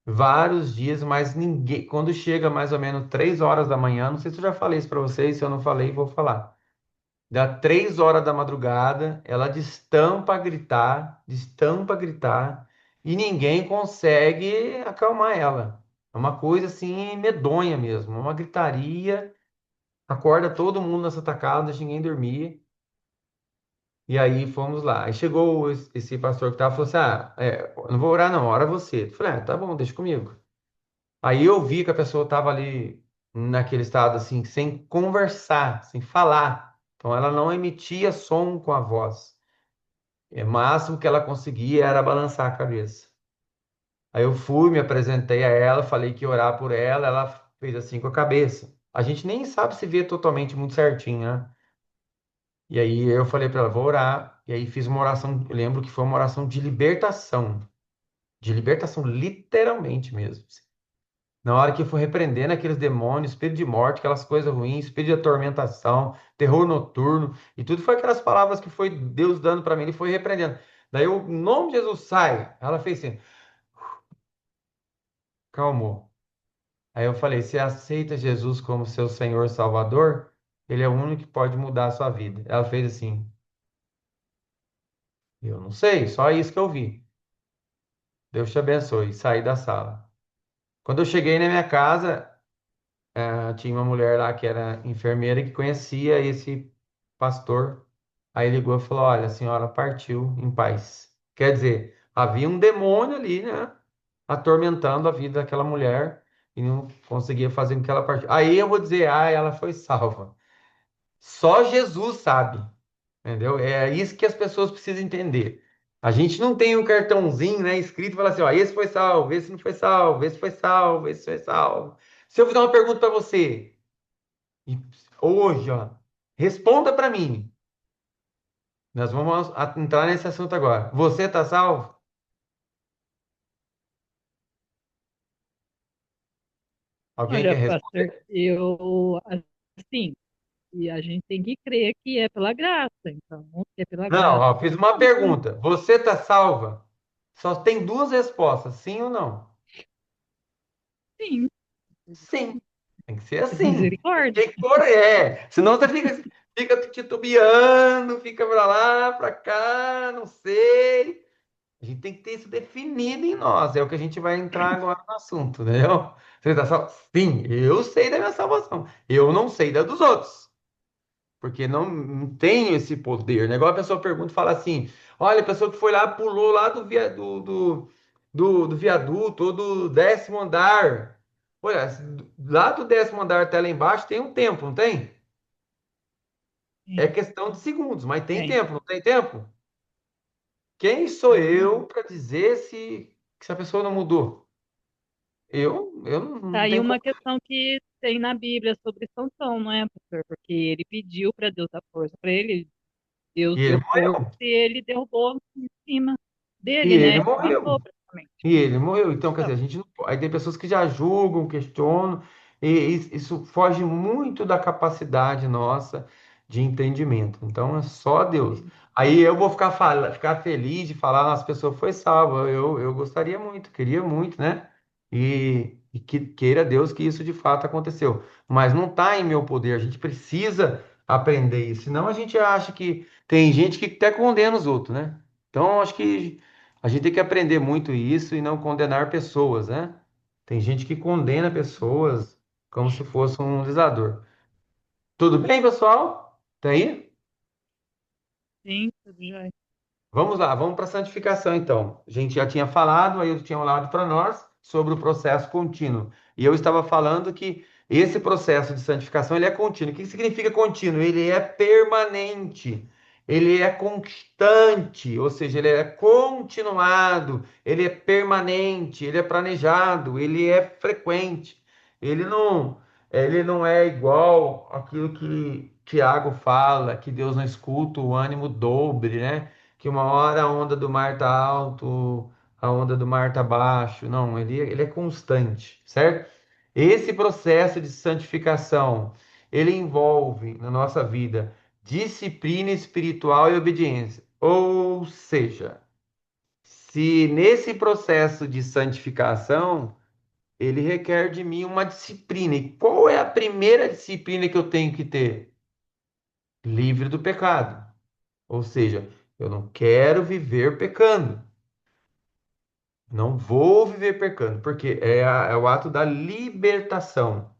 vários dias, mas ninguém, quando chega mais ou menos 3 horas da manhã, não sei se eu já falei isso para vocês, se eu não falei, vou falar. Dá 3 horas da madrugada, ela destampa a gritar, e ninguém consegue acalmar ela. É uma coisa assim medonha mesmo, uma gritaria, acorda todo mundo na Santa Casa, não deixa ninguém dormir. E aí fomos lá. Aí chegou esse pastor que tava, falou assim: Ah, eu não vou orar, não, ora você. Eu falei: tá bom, deixa comigo. Aí eu vi que a pessoa tava ali naquele estado assim, sem conversar, sem falar. Então ela não emitia som com a voz. O máximo que ela conseguia era balançar a cabeça. Aí eu fui, me apresentei a ela, falei que ia orar por ela, ela fez assim com a cabeça. A gente nem sabe se vê totalmente muito certinho, né? E aí eu falei para ela, vou orar. E aí fiz uma oração, eu lembro que foi uma oração de libertação, literalmente mesmo. Na hora que eu fui repreendendo aqueles demônios, espírito de morte, aquelas coisas ruins, espírito de atormentação, terror noturno, e tudo foi aquelas palavras que foi Deus dando para mim, ele foi repreendendo. Daí eu, em nome de Jesus, sai. Ela fez assim, calmou. Aí eu falei, você aceita Jesus como seu Senhor e Salvador? Ele é o único que pode mudar a sua vida. Ela fez assim, eu não sei, só isso que eu vi. Deus te abençoe. Saí da sala. Quando eu cheguei na minha casa, tinha uma mulher lá que era enfermeira que conhecia esse pastor. Aí ligou e falou: Olha, a senhora partiu em paz. Quer dizer, havia um demônio ali, né? Atormentando a vida daquela mulher e não conseguia fazer com que ela partisse. Aí eu vou dizer: ela foi salva. Só Jesus sabe. Entendeu? É isso que as pessoas precisam entender. A gente não tem um cartãozinho, né, escrito e fala assim, ó, esse foi salvo, esse não foi salvo, esse foi salvo, esse foi salvo. Se eu fizer uma pergunta para você, e hoje, ó, responda para mim. Nós vamos entrar nesse assunto agora. Você tá salvo? Alguém Olha, quer responder? pastor, eu, assim, e a gente tem que crer que é pela graça. Então, se é pela Não, graça, ó, fiz estamos uma salvos. pergunta. Você tá salva? Só tem duas respostas, sim ou não? Sim, Sim. Tem que ser assim. misericórdia. Tem que for, senão você fica titubeando, fica pra lá, pra cá, não sei. A gente tem que ter isso definido em nós. É o que a gente vai entrar agora no assunto, entendeu? Você tá só... Sim, eu sei da minha salvação. Eu não sei da dos outros. Porque não tenho esse poder, né? Igual a pessoa pergunta e fala assim: olha, a pessoa que foi lá, pulou lá do viaduto ou do 10º andar. Olha, lá do 10º andar até lá embaixo tem um tempo, não tem? É Sim, questão de segundos, mas tem tem. tempo, não tem tempo? Quem sou eu Uhum. para dizer se a pessoa não mudou? Eu Tá não aí tenho como. uma questão que tem na Bíblia sobre Sansão, não é, pastor? Porque ele pediu para Deus dar força para ele, Deus E ele deu força morreu. e ele derrubou em cima E dele, ele né? Matou morreu. praticamente. E ele morreu. Então, quer dizer, Então, a gente não... Aí tem pessoas que já julgam, questionam, e isso foge muito da capacidade nossa de entendimento. Então, é só Deus. Aí eu vou ficar feliz de falar, nossa, a pessoa foi salva. Eu gostaria muito, queria muito, né? E que queira Deus que isso de fato aconteceu. Mas não está em meu poder. A gente precisa aprender isso. Senão a gente acha que tem gente que até condena os outros, né? Então, acho que a gente tem que aprender muito isso e não condenar pessoas, né? Tem gente que condena pessoas como se fosse um legislador. Tudo bem, pessoal? Tá aí? sim, tudo jóia. Vamos lá, vamos para a santificação então. A gente já tinha falado, aí eu tinha falado para nós sobre o processo contínuo. E eu estava falando que esse processo de santificação ele é contínuo. O que significa contínuo? Ele é permanente, ele é constante, ou seja, ele é continuado, ele é permanente, ele é planejado, ele é frequente. Ele não é igual aquilo que Tiago fala, que Deus não escuta o ânimo dobre, né? Que uma hora a onda do mar tá alto, a onda do mar tá baixo. Não, ele é constante, certo? Esse processo de santificação, ele envolve na nossa vida disciplina espiritual e obediência. Ou seja, se nesse processo de santificação, ele requer de mim uma disciplina. E qual é a primeira disciplina que eu tenho que ter? Livre do pecado. Ou seja, eu não quero viver pecando. Não vou viver pecando, porque é o ato da libertação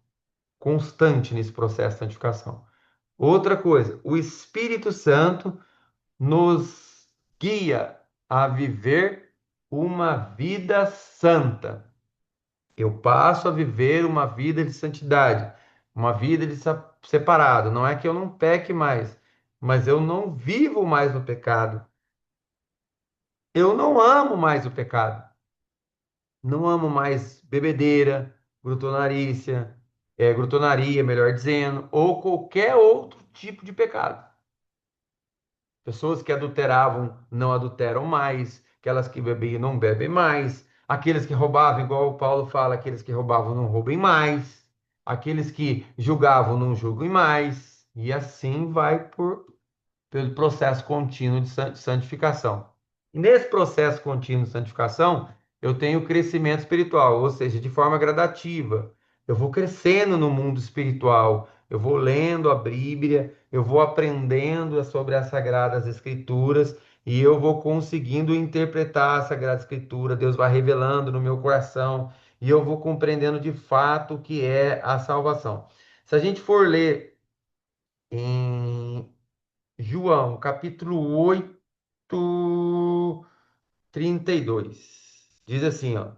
constante nesse processo de santificação. Outra coisa, o Espírito Santo nos guia a viver uma vida santa. Eu passo a viver uma vida de santidade, uma vida de separado. Não é que eu não peque mais, mas eu não vivo mais no pecado. Eu não amo mais o pecado. Não amo mais bebedeira, glutonarícia, glutonaria, melhor dizendo, ou qualquer outro tipo de pecado. Pessoas que adulteravam não adulteram mais, aquelas que bebiam não bebem mais, aqueles que roubavam, igual o Paulo fala, aqueles que roubavam não roubem mais, aqueles que julgavam não julguem mais, e assim vai pelo processo contínuo de santificação. E nesse processo contínuo de santificação, eu tenho crescimento espiritual, ou seja, de forma gradativa. Eu vou crescendo no mundo espiritual, eu vou lendo a Bíblia, eu vou aprendendo sobre as Sagradas Escrituras e eu vou conseguindo interpretar a Sagrada Escritura. Deus vai revelando no meu coração e eu vou compreendendo de fato o que é a salvação. Se a gente for ler em João, capítulo 8, 32. Diz assim, ó,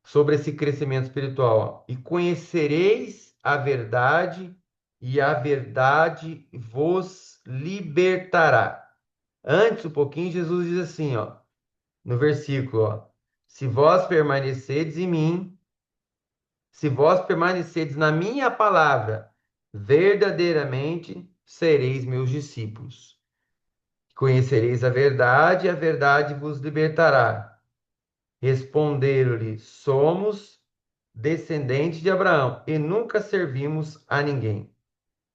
sobre esse crescimento espiritual, ó, e conhecereis a verdade, e a verdade vos libertará. Antes, um pouquinho, Jesus diz assim, ó, no versículo, ó, se vós permanecerdes em mim, se vós permanecerdes na minha palavra, verdadeiramente sereis meus discípulos. Conhecereis a verdade vos libertará. Responderam-lhe: Somos descendentes de Abraão e nunca servimos a ninguém.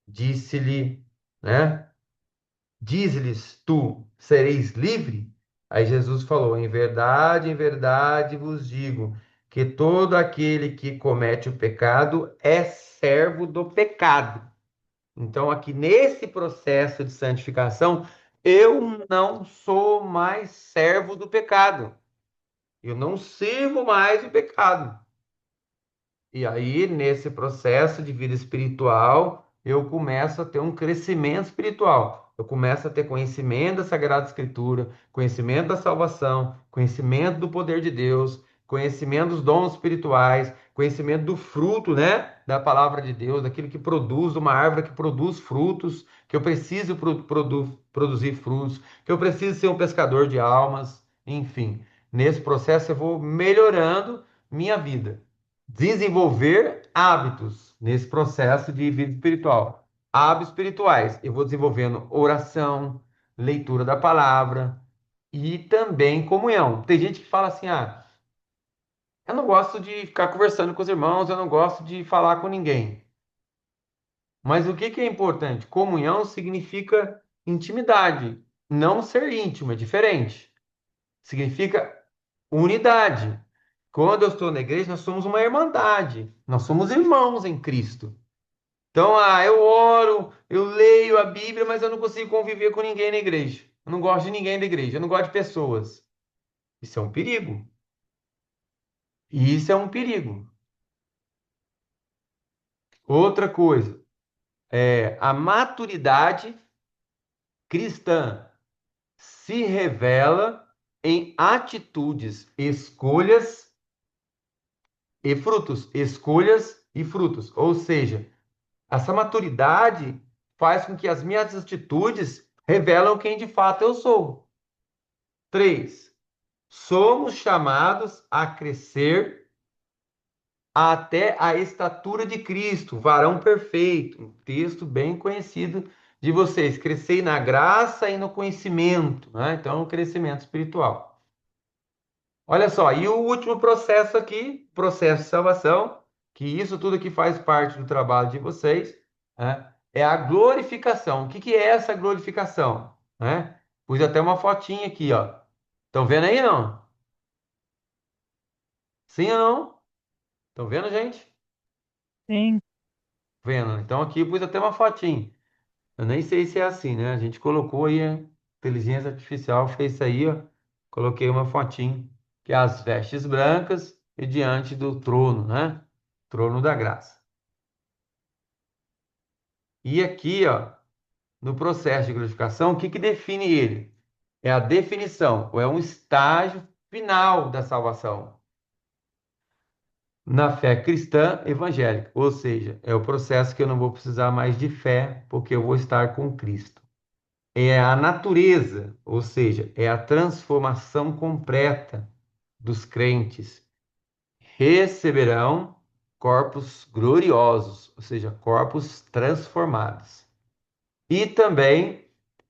Disse-lhe, né? Diz-lhes tu, sereis livre? Aí Jesus falou: em verdade vos digo que todo aquele que comete o pecado é servo do pecado. Então, aqui nesse processo de santificação, eu não sou mais servo do pecado. Eu não sirvo mais o pecado. E aí, nesse processo de vida espiritual, eu começo a ter um crescimento espiritual. Eu começo a ter conhecimento da Sagrada Escritura, conhecimento da salvação, conhecimento do poder de Deus, conhecimento dos dons espirituais, conhecimento do fruto, né, da palavra de Deus, daquilo que produz, uma árvore que produz frutos, que eu preciso produzir frutos, que eu preciso ser um pescador de almas, enfim. Nesse processo eu vou melhorando minha vida, desenvolver hábitos nesse processo de vida espiritual. Hábitos espirituais. Eu vou desenvolvendo oração, leitura da palavra e também comunhão. Tem gente que fala assim: ah, eu não gosto de ficar conversando com os irmãos, eu não gosto de falar com ninguém. Mas o que que é importante? Comunhão significa intimidade. Não ser íntimo, é diferente. Significa unidade. Quando eu estou na igreja, nós somos uma irmandade. Nós somos irmãos em Cristo. Então, eu oro, eu leio a Bíblia, mas eu não consigo conviver com ninguém na igreja. Eu não gosto de ninguém da igreja, eu não gosto de pessoas. Isso é um perigo. E isso é um perigo. Outra coisa, a maturidade cristã se revela em atitudes, escolhas e frutos. Escolhas e frutos. Ou seja, essa maturidade faz com que as minhas atitudes revelam quem de fato eu sou. 3. Somos chamados a crescer até a estatura de Cristo, varão perfeito. Um texto bem conhecido de vocês. Crescei na graça e no conhecimento, né? Então, um crescimento espiritual. Olha só, e o último processo aqui, processo de salvação, que isso tudo aqui faz parte do trabalho de vocês, né? É a glorificação. O que que é essa glorificação, né? Pus até uma fotinha aqui, ó. Estão vendo aí, não? Sim ou não? Estão vendo, gente? Sim, Vendo. Então aqui eu pus até uma fotinha. Eu nem sei se é assim, né? A gente colocou aí, a inteligência artificial fez isso aí, ó. Coloquei uma fotinha, que é as vestes brancas e diante do trono, né? Trono da graça. E aqui, ó, no processo de glorificação, o que que define ele? É a definição, ou é um estágio final da salvação na fé cristã evangélica. Ou seja, é o processo que eu não vou precisar mais de fé, porque eu vou estar com Cristo. É a natureza, ou seja, é a transformação completa dos crentes. Receberão corpos gloriosos, ou seja, corpos transformados. E também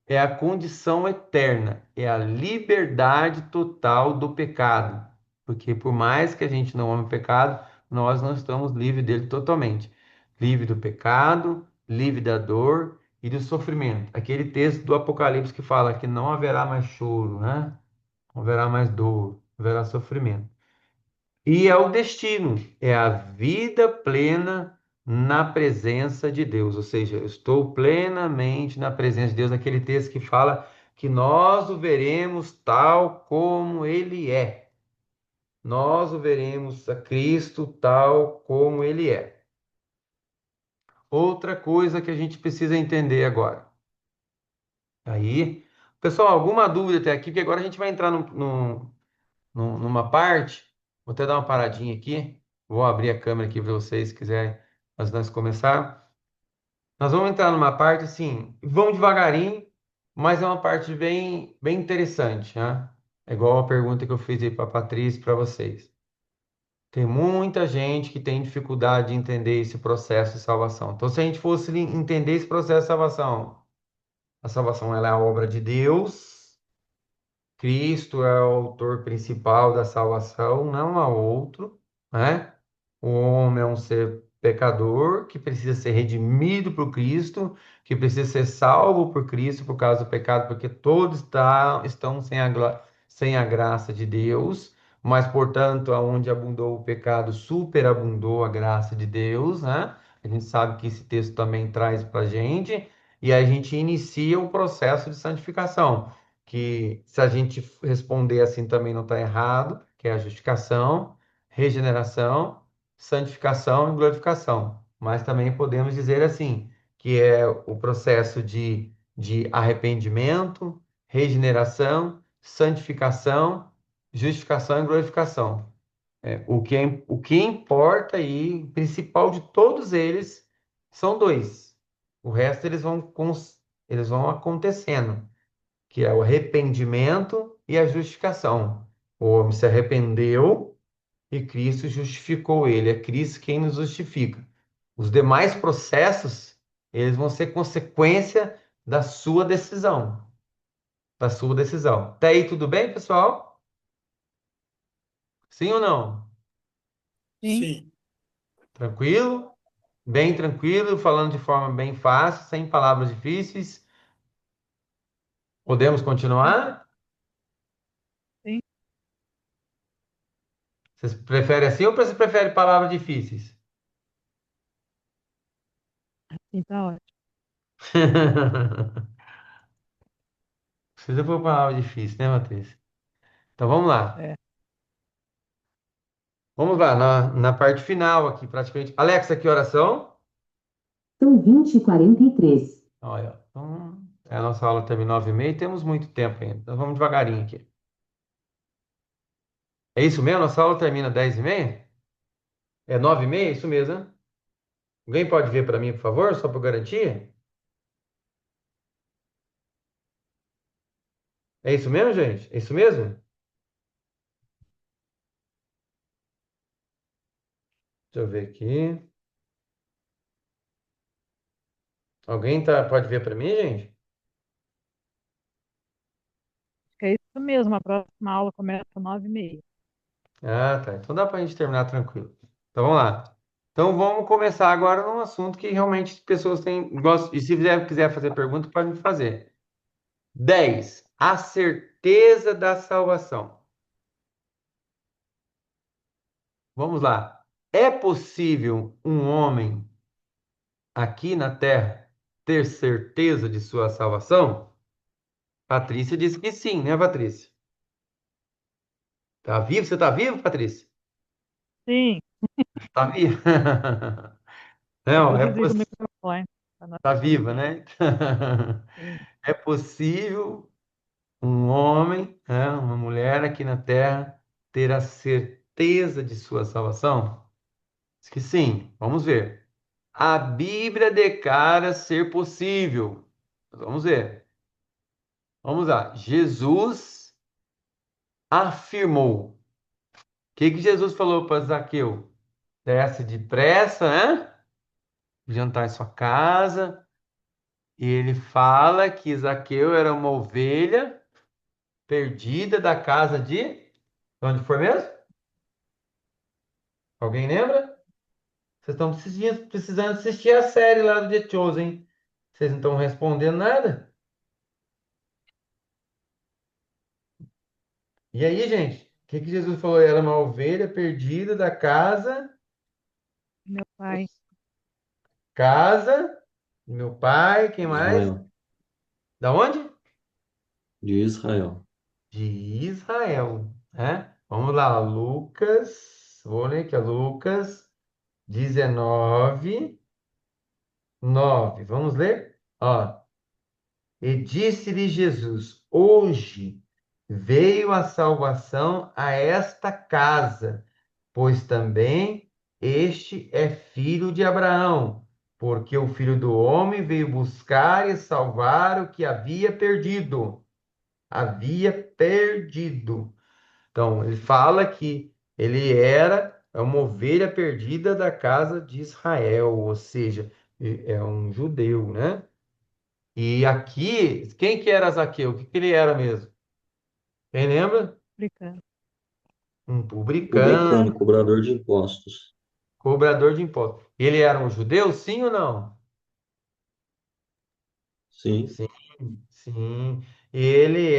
é a condição eterna, é a liberdade total do pecado. Porque por mais que a gente não ame o pecado, nós não estamos livres dele totalmente. Livre do pecado, livre da dor e do sofrimento. Aquele texto do Apocalipse que fala que não haverá mais choro, né? Não haverá mais dor, não haverá sofrimento. E é o destino, é a vida plena na presença de Deus. Ou seja, eu estou plenamente na presença de Deus, naquele texto que fala que nós o veremos tal como ele é. Nós o veremos a Cristo tal como ele é. Outra coisa que a gente precisa entender agora. Aí, pessoal, alguma dúvida até aqui? Porque agora a gente vai entrar numa parte. Vou até dar uma paradinha aqui. Vou abrir a câmera aqui para vocês, se quiserem, antes de nós começar. Nós vamos entrar numa parte assim, vamos devagarinho, mas é uma parte bem, bem interessante, né? É igual a pergunta que eu fiz aí para a Patrícia e para vocês. Tem muita gente que tem dificuldade de entender esse processo de salvação. Então, se a gente fosse entender esse processo de salvação, a salvação ela é a obra de Deus. Cristo é o autor principal da salvação, não há outro, né? O homem é um ser pecador que precisa ser redimido por Cristo, que precisa ser salvo por Cristo por causa do pecado, porque todos estão sem a graça de Deus, mas, portanto, aonde abundou o pecado, superabundou a graça de Deus, né? A gente sabe que esse texto também traz para a gente. e a gente inicia o processo de santificação, que se a gente responder assim também não está errado, que é a justificação, regeneração, santificação e glorificação. Mas também podemos dizer assim, que é o processo de arrependimento, regeneração, santificação, justificação e glorificação. O que importa e principal de todos eles são dois. O resto eles vão acontecendo, que é o arrependimento e a justificação. O homem se arrependeu e Cristo justificou ele. É Cristo quem nos justifica. Os demais processos, eles vão ser consequência da sua decisão. Da sua decisão. Até aí, tudo bem, pessoal? Sim ou não? Sim. Sim. Tranquilo? Bem tranquilo, falando de forma bem fácil, sem palavras difíceis. Podemos continuar? Sim, Vocês preferem assim ou vocês preferem palavras difíceis? sim, tá ótimo. Precisa pôr palavra difícil, né, Matheus? Então vamos lá. É. Vamos lá, na parte final aqui, praticamente. Alexa, que oração? São 20h43. Olha, então, a nossa aula termina 9h30 e temos muito tempo ainda. Então vamos devagarinho aqui. É isso mesmo? Nossa aula termina 10h30? É 9h30? É isso mesmo, né? Alguém pode ver para mim, por favor, só para garantir? É isso mesmo, gente? É isso mesmo? Deixa eu ver aqui. Alguém pode ver para mim, gente? Acho que é isso mesmo. A próxima aula começa às 9h30. Ah, tá. Então dá para a gente terminar tranquilo. Então vamos lá. Então vamos começar agora num assunto que realmente as pessoas têm. E se quiser fazer pergunta, pode me fazer. 10. A certeza da salvação. Vamos lá. É possível um homem aqui na Terra ter certeza de sua salvação? Patrícia disse que sim, né, Patrícia? Tá vivo? Você tá vivo, Patrícia? Sim, Tá vivo? eu Não, desligo o microfone. Pra não tá atrapalhar. viva, né? Sim, É possível um homem, né, uma mulher aqui na Terra ter a certeza de sua salvação? Diz que sim. Vamos ver. A Bíblia declara ser possível. Vamos ver. Vamos lá. Jesus afirmou. O que que Jesus falou para Zaqueu? Desce depressa, né? Jantar em sua casa. E ele fala que Zaqueu era uma ovelha perdida da casa de onde foi mesmo? Alguém lembra? Vocês estão precisando assistir a série lá do The Chosen. Vocês não estão respondendo nada? E aí, gente? O que que Jesus falou? Era uma ovelha perdida da casa, meu pai. casa do meu pai. Quem mais? Israel, Da onde? de Israel. De Israel, né? Vamos lá, Lucas. Vou ler aqui, ó, Lucas 19:9. Vamos ler? Ó. E disse-lhe Jesus: Hoje veio a salvação a esta casa, pois também este é filho de Abraão, porque o filho do homem veio buscar e salvar o que havia perdido. Havia perdido. Então, ele fala que ele era uma ovelha perdida da casa de Israel, ou seja, é um judeu, né? E aqui, quem que era Zaqueu? O que que ele era mesmo? Quem lembra? Brincando. Um Publicano, publicano, cobrador de impostos. cobrador de impostos. Ele era um judeu, sim ou não? Sim, Sim, sim. Ele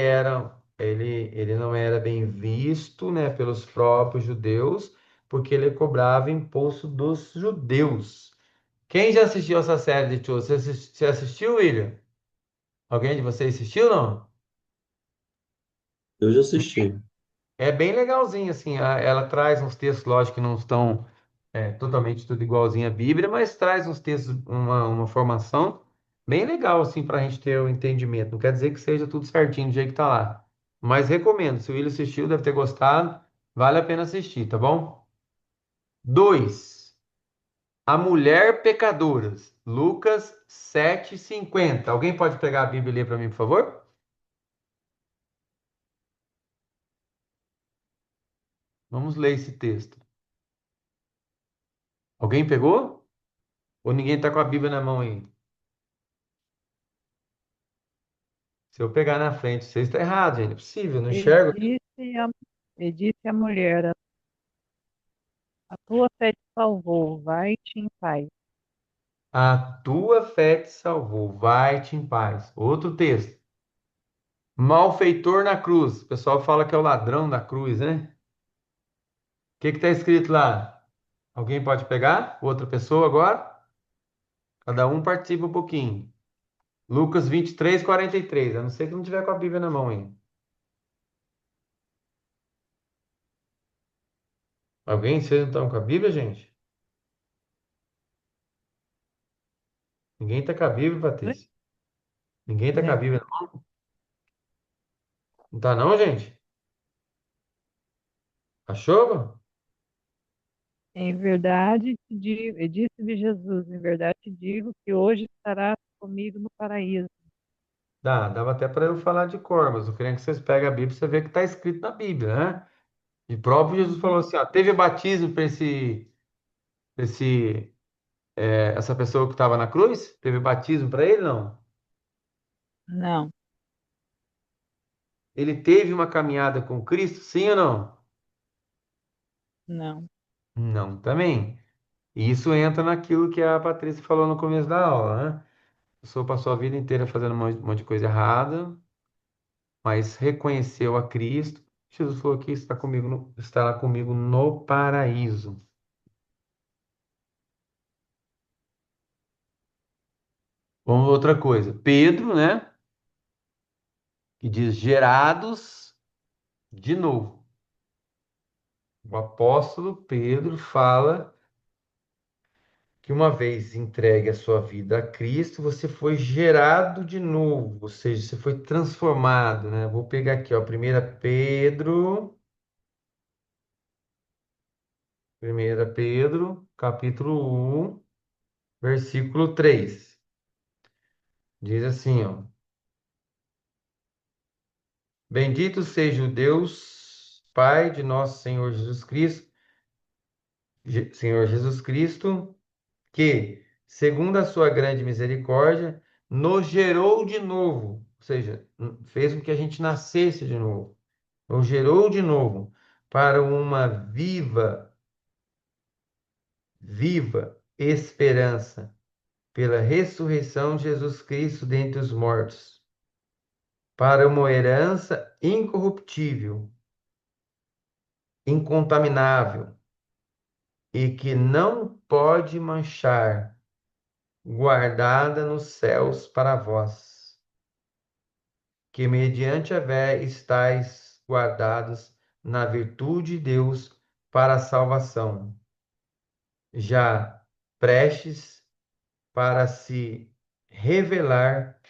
não era bem visto, né, pelos próprios judeus, porque ele cobrava imposto dos judeus. Quem já assistiu essa série de shows? Você assistiu, William? Alguém de vocês assistiu, não? Eu já assisti. É bem legalzinho, assim. Ela traz uns textos, lógico, que não estão totalmente tudo igualzinho à Bíblia, mas traz uns textos, uma formação bem legal, assim, para a gente ter o entendimento. Não quer dizer que seja tudo certinho do jeito que tá lá. Mas recomendo. Se o William assistiu, deve ter gostado. Vale a pena assistir, tá bom? 2. A mulher pecadora. Lucas 7:50. Alguém pode pegar a Bíblia e ler para mim, por favor? Vamos ler esse texto. Alguém pegou? Ou ninguém está com a Bíblia na mão aí? Se eu pegar na frente, você está errado, gente. Não é possível, eu não E enxergo. disse a, e disse a mulher, a tua fé te salvou, vai-te em paz. A tua fé te salvou. Vai-te em paz. Outro texto. Malfeitor na cruz. O pessoal fala que é o ladrão da cruz, né? O que está escrito lá? Alguém pode pegar? Outra pessoa agora? Cada um participa um pouquinho. Lucas 23:43. A não ser que não tiver com a Bíblia na mão aí. Alguém? Vocês não estão com a Bíblia, gente? Ninguém está com a Bíblia, Patrícia. Ninguém está com a Né? Bíblia. Não tá não, gente? Achou? Em verdade te digo, e disse-lhe Jesus, em verdade te digo que hoje estarás comigo no paraíso. Dava até para eu falar de cor, mas eu queria que vocês peguem a Bíblia e você vê que está escrito na Bíblia, né? E próprio Jesus Uhum. falou assim, ó, teve batismo para essa pessoa que estava na cruz? Teve batismo para ele, não? Não, Ele teve uma caminhada com Cristo, sim ou não? não. Não, também. E isso entra naquilo que a Patrícia falou no começo da aula, né? A pessoa passou a vida inteira fazendo um monte de coisa errada, mas reconheceu a Cristo. Jesus falou que está comigo estará comigo no paraíso. Vamos outra coisa. Pedro, né? Que diz gerados de novo. O apóstolo Pedro fala que uma vez entregue a sua vida a Cristo, você foi gerado de novo, ou seja, você foi transformado, né? Vou pegar aqui, ó, 1 Pedro, capítulo 1, versículo 3. Diz assim, ó: Bendito seja o Deus, Pai de nosso Senhor Jesus Cristo, Senhor Jesus Cristo, que, segundo a sua grande misericórdia, nos gerou de novo, ou seja, fez com que a gente nascesse de novo, nos gerou de novo para uma viva esperança pela ressurreição de Jesus Cristo dentre os mortos, para uma herança incorruptível, incontaminável e que não pode manchar, guardada nos céus para vós, que mediante a fé estáis guardados na virtude de Deus para a salvação, já prestes para se revelar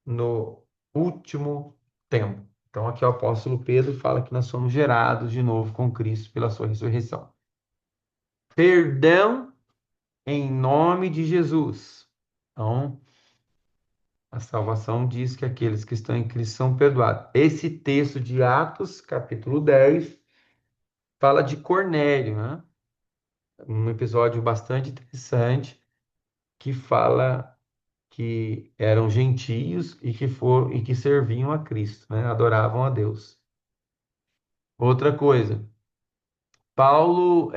no último tempo. Então, aqui o apóstolo Pedro fala que nós somos gerados de novo com Cristo pela sua ressurreição. Perdão em nome de Jesus. Então, a salvação diz que aqueles que estão em Cristo são perdoados. Esse texto de Atos, capítulo 10, fala de Cornélio, né? Um episódio bastante interessante que fala que eram gentios e que serviam a Cristo, né? Adoravam a Deus. Outra coisa, Paulo,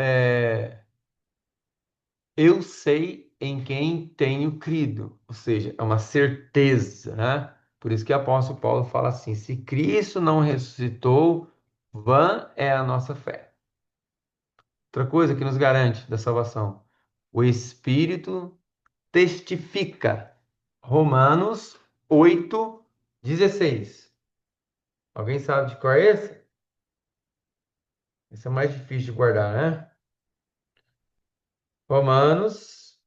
eu sei em quem tenho crido, ou seja, é uma certeza, né? Por isso que o apóstolo Paulo fala assim: se Cristo não ressuscitou, vã é a nossa fé. Outra coisa que nos garante da salvação, O Espírito testifica. Romanos 8:16. Alguém sabe de qual é esse? Esse é mais difícil de guardar, né? Romanos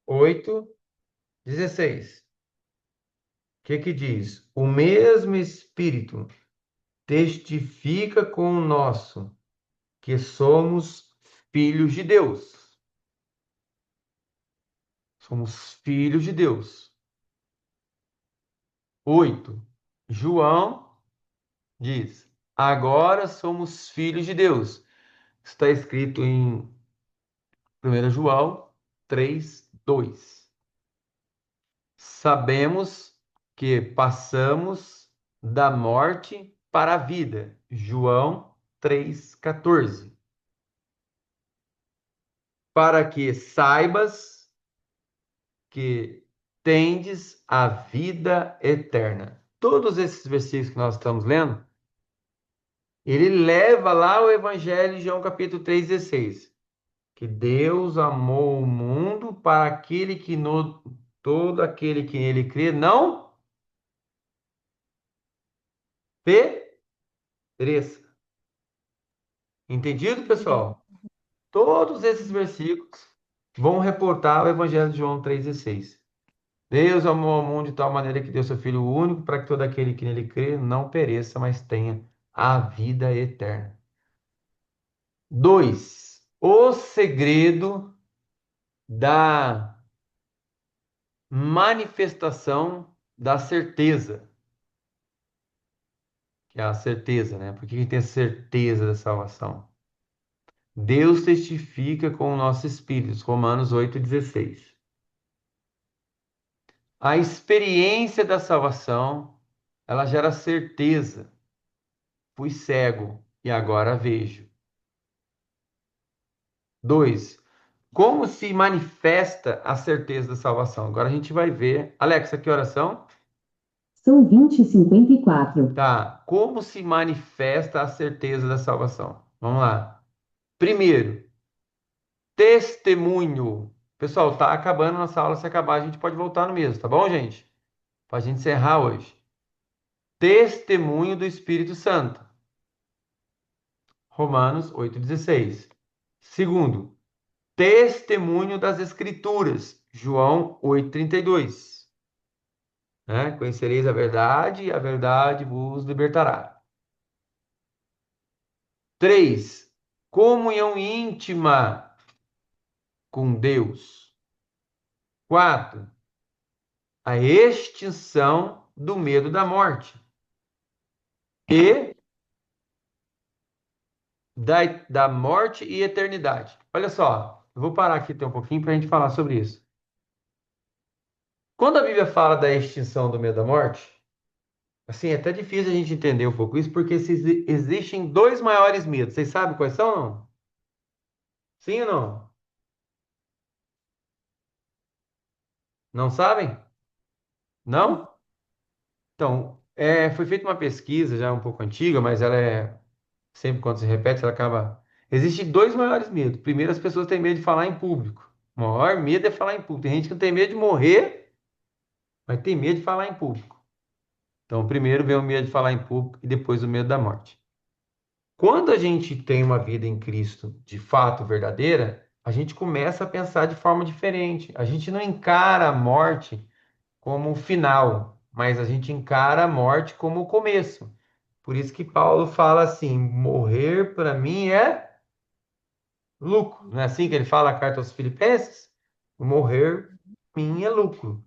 8:16. O que que diz? O mesmo Espírito testifica com o nosso que somos filhos de Deus. Somos filhos de Deus. 8. João diz: agora somos filhos de Deus. Está escrito em 1 João 3:2. Sabemos que passamos da morte para a vida. João 3:14. Para que saibas que tendes a vida eterna. Todos esses versículos que nós estamos lendo, ele leva lá o Evangelho de João capítulo 3:16. Que Deus amou o mundo para aquele que todo aquele que nele crê não pereça. Entendido, pessoal? Todos esses versículos vão reportar o Evangelho de João 3:16. Deus amou o mundo de tal maneira que deu seu Filho único para que todo aquele que nele crê não pereça, mas tenha a vida eterna. 2. O segredo da manifestação da certeza. Que é a certeza, né? Por que a gente tem certeza da salvação? Deus testifica com o nosso espírito, Romanos 8:16. A experiência da salvação, ela gera certeza. Fui cego e agora vejo. 2. Como se manifesta a certeza da salvação? Agora a gente vai ver. Alexa, que oração? São 20h54. Tá. Como se manifesta a certeza da salvação? Vamos lá. Primeiro, testemunho. Pessoal, tá acabando nossa aula. Se acabar, a gente pode voltar no mesmo, tá bom, gente? Pra gente encerrar hoje. Testemunho do Espírito Santo. Romanos 8:16. Segundo, testemunho das Escrituras. João 8:32. Né? Conhecereis a verdade e a verdade vos libertará. 3. Comunhão íntima com Deus. 4. A extinção do medo da morte. E da morte e eternidade. Olha só, eu vou parar aqui um pouquinho para a gente falar sobre isso. Quando a Bíblia fala da extinção do medo da morte, assim, é até difícil a gente entender um pouco isso, porque existem dois maiores medos. Vocês sabem quais são, não? Sim ou não? Não sabem? Não? Então, foi feita uma pesquisa já um pouco antiga, mas ela sempre quando se repete, ela acaba. Existem dois maiores medos. Primeiro, as pessoas têm medo de falar em público. O maior medo é falar em público. Tem gente que não tem medo de morrer, mas tem medo de falar em público. Então, primeiro vem o medo de falar em público e depois o medo da morte. Quando a gente tem uma vida em Cristo de fato verdadeira, a gente começa a pensar de forma diferente. A gente não encara a morte como o final, mas a gente encara a morte como o começo. Por isso que Paulo fala assim: morrer para mim é lucro. Não é assim que ele fala a carta aos Filipenses? Morrer para mim é lucro.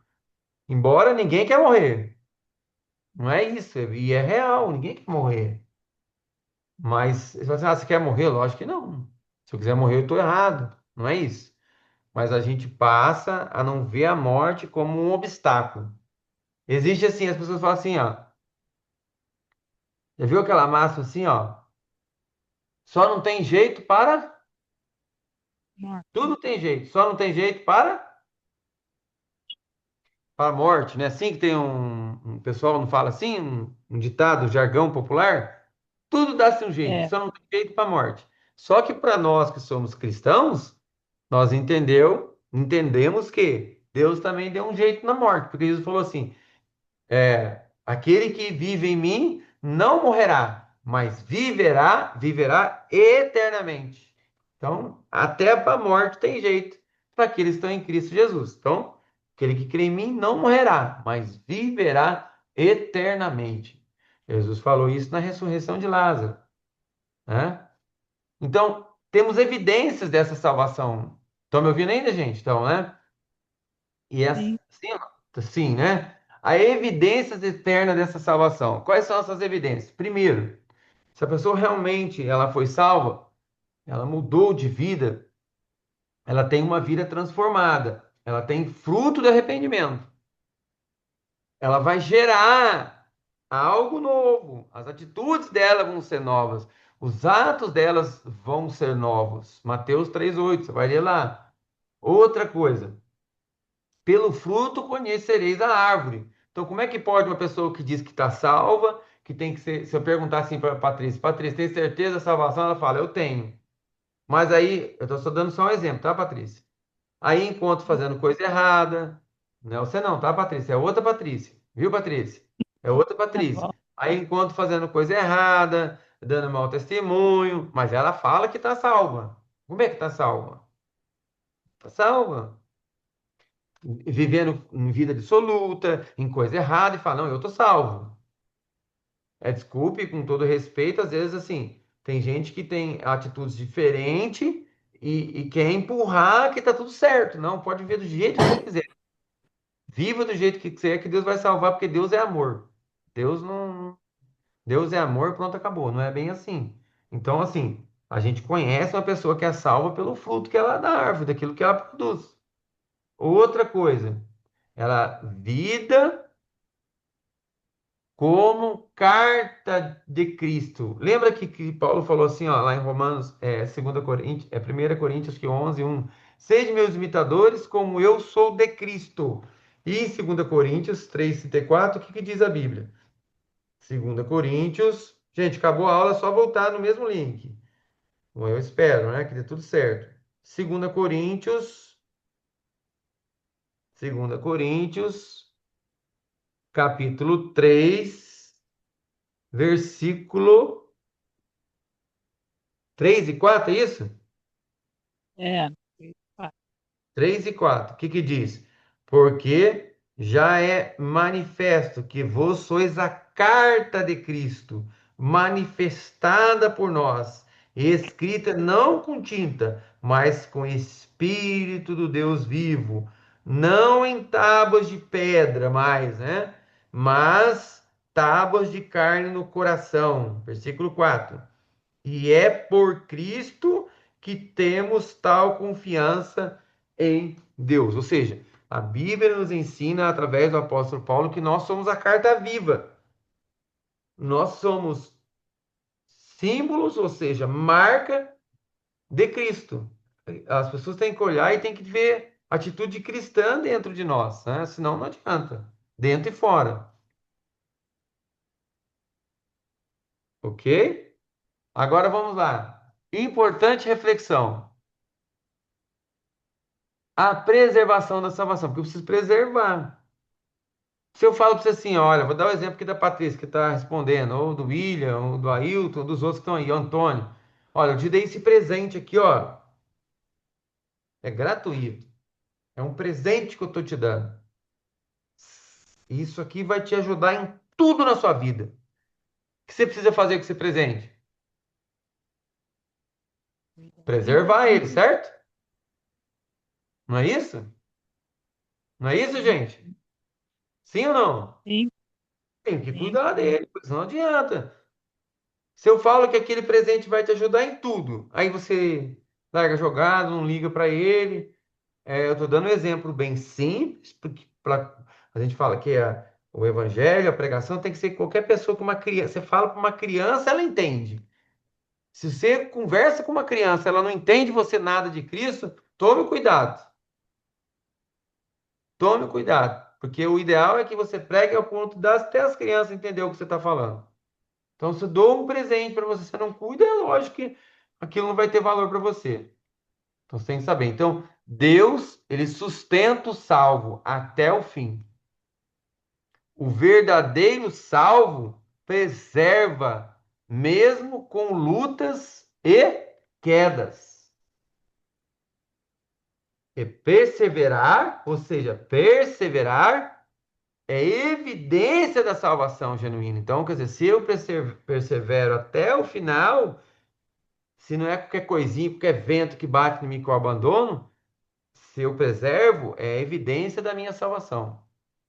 Embora ninguém quer morrer. Não é isso, e é real, ninguém quer morrer. Mas você fala assim, você quer morrer? Lógico que não. Se eu quiser morrer, eu estou errado. Não é isso. Mas a gente passa a não ver a morte como um obstáculo. Existe assim, as pessoas falam assim, ó. Já viu aquela máxima assim, ó? Só não tem jeito para. Tudo tem jeito, só não tem jeito para a morte, né? Assim que tem um pessoal não fala assim, um ditado, um jargão popular, tudo dá-se um jeito, É, só não tem jeito para a morte. Só que para nós que somos cristãos, nós entendemos que Deus também deu um jeito na morte, porque Jesus falou assim: aquele que vive em mim não morrerá, mas viverá eternamente. Então, até para a morte tem jeito para aqueles que estão em Cristo Jesus. Então, aquele que crê em mim não morrerá, mas viverá eternamente. Jesus falou isso na ressurreição de Lázaro, né? Então, temos evidências dessa salvação. Estão me ouvindo ainda, gente? Então, né? E Sim. sim, né? A evidência eterna dessa salvação. Quais são essas evidências? Primeiro, se a pessoa realmente ela foi salva, ela mudou de vida, ela tem uma vida transformada, ela tem fruto de arrependimento. Ela vai gerar algo novo. As atitudes dela vão ser novas. Os atos delas vão ser novos. Mateus 3:8, você vai ler lá. Outra coisa, pelo fruto conhecereis a árvore. Então, como é que pode uma pessoa que diz que está salva, que tem que ser. Se eu perguntar assim para Patrícia, Patrícia, tem certeza da salvação? Ela fala, eu tenho. Mas aí, eu estou só dando só um exemplo, tá, Patrícia? Aí encontro fazendo coisa errada. Não é você não, tá, Patrícia? É outra Patrícia. Viu, Patrícia? É outra Tá Patrícia. bom. Aí encontro fazendo coisa errada, dando mau testemunho, mas ela fala que está salva. Como é que está salva? Está salva. Vivendo em vida dissoluta, em coisa errada, e fala, não, eu tô salvo. Desculpe, com todo respeito, às vezes, assim, tem gente que tem atitudes diferentes e quer empurrar que tá tudo certo. Não, pode viver do jeito que você quiser. Viva do jeito que quiser, que Deus vai salvar, porque Deus é amor. Deus não. Deus é amor, pronto, acabou. Não é bem assim. Então, assim, a gente conhece uma pessoa que é salva pelo fruto que ela dá da árvore, daquilo que ela produz. Outra coisa, ela vida como carta de Cristo. Lembra que Paulo falou assim, ó, lá em Romanos, 2 Coríntios, 1 Coríntios que 11:1. Sede meus imitadores, como eu sou de Cristo. E em 2 Coríntios 3:34, o que diz a Bíblia? 2 Coríntios, gente, acabou a aula, é só voltar no mesmo link. Bom, eu espero, né, que dê tudo certo. 2 Coríntios, 2 Coríntios, capítulo 3, versículo 3 e 4, é isso? É. 3 e 4. O que diz? Porque já é manifesto que vós sois a carta de Cristo, manifestada por nós, escrita não com tinta, mas com Espírito do Deus vivo, não em tábuas de pedra mais, né? Mas tábuas de carne no coração. Versículo 4. E é por Cristo que temos tal confiança em Deus. Ou seja, a Bíblia nos ensina, através do apóstolo Paulo, que nós somos a carta viva. Nós somos símbolos, ou seja, marca de Cristo. As pessoas têm que olhar e têm que ver atitude cristã dentro de nós, né? Senão não adianta. Dentro e fora. Ok? Agora vamos lá. Importante reflexão. A preservação da salvação, porque eu preciso preservar. Se eu falo para você assim, olha, vou dar o exemplo aqui da Patrícia, que está respondendo, ou do William, ou do Ailton, ou dos outros que estão aí, o Antônio. Olha, eu te dei esse presente aqui, ó. É gratuito. É um presente que eu estou te dando. Isso aqui vai te ajudar em tudo na sua vida. O que você precisa fazer com esse presente? Preservar ele, certo? Não é isso? Não é isso, gente? Sim ou não? Sim, Tem que sim. cuidar dele, pois não adianta. Se eu falo que aquele presente vai te ajudar em tudo, aí você larga jogado, não liga para ele. Eu estou dando um exemplo bem simples, porque a gente fala que o evangelho, a pregação tem que ser qualquer pessoa com uma criança. Você fala para uma criança, ela entende. Se você conversa com uma criança, ela não entende você nada de Cristo, tome cuidado. Tome cuidado, porque o ideal é que você pregue ao ponto das até as crianças entender o que você está falando. Então, se eu dou um presente para você, você não cuida, é lógico que aquilo não vai ter valor para você. Então, você tem que saber. Então, Deus, ele sustenta o salvo até o fim. O verdadeiro salvo preserva, mesmo com lutas e quedas. E perseverar, ou seja, perseverar é evidência da salvação genuína. Então, quer dizer, se eu persevero até o final, se não é qualquer coisinha, qualquer vento que bate em mim que eu abandono, se eu preservo, é evidência da minha salvação.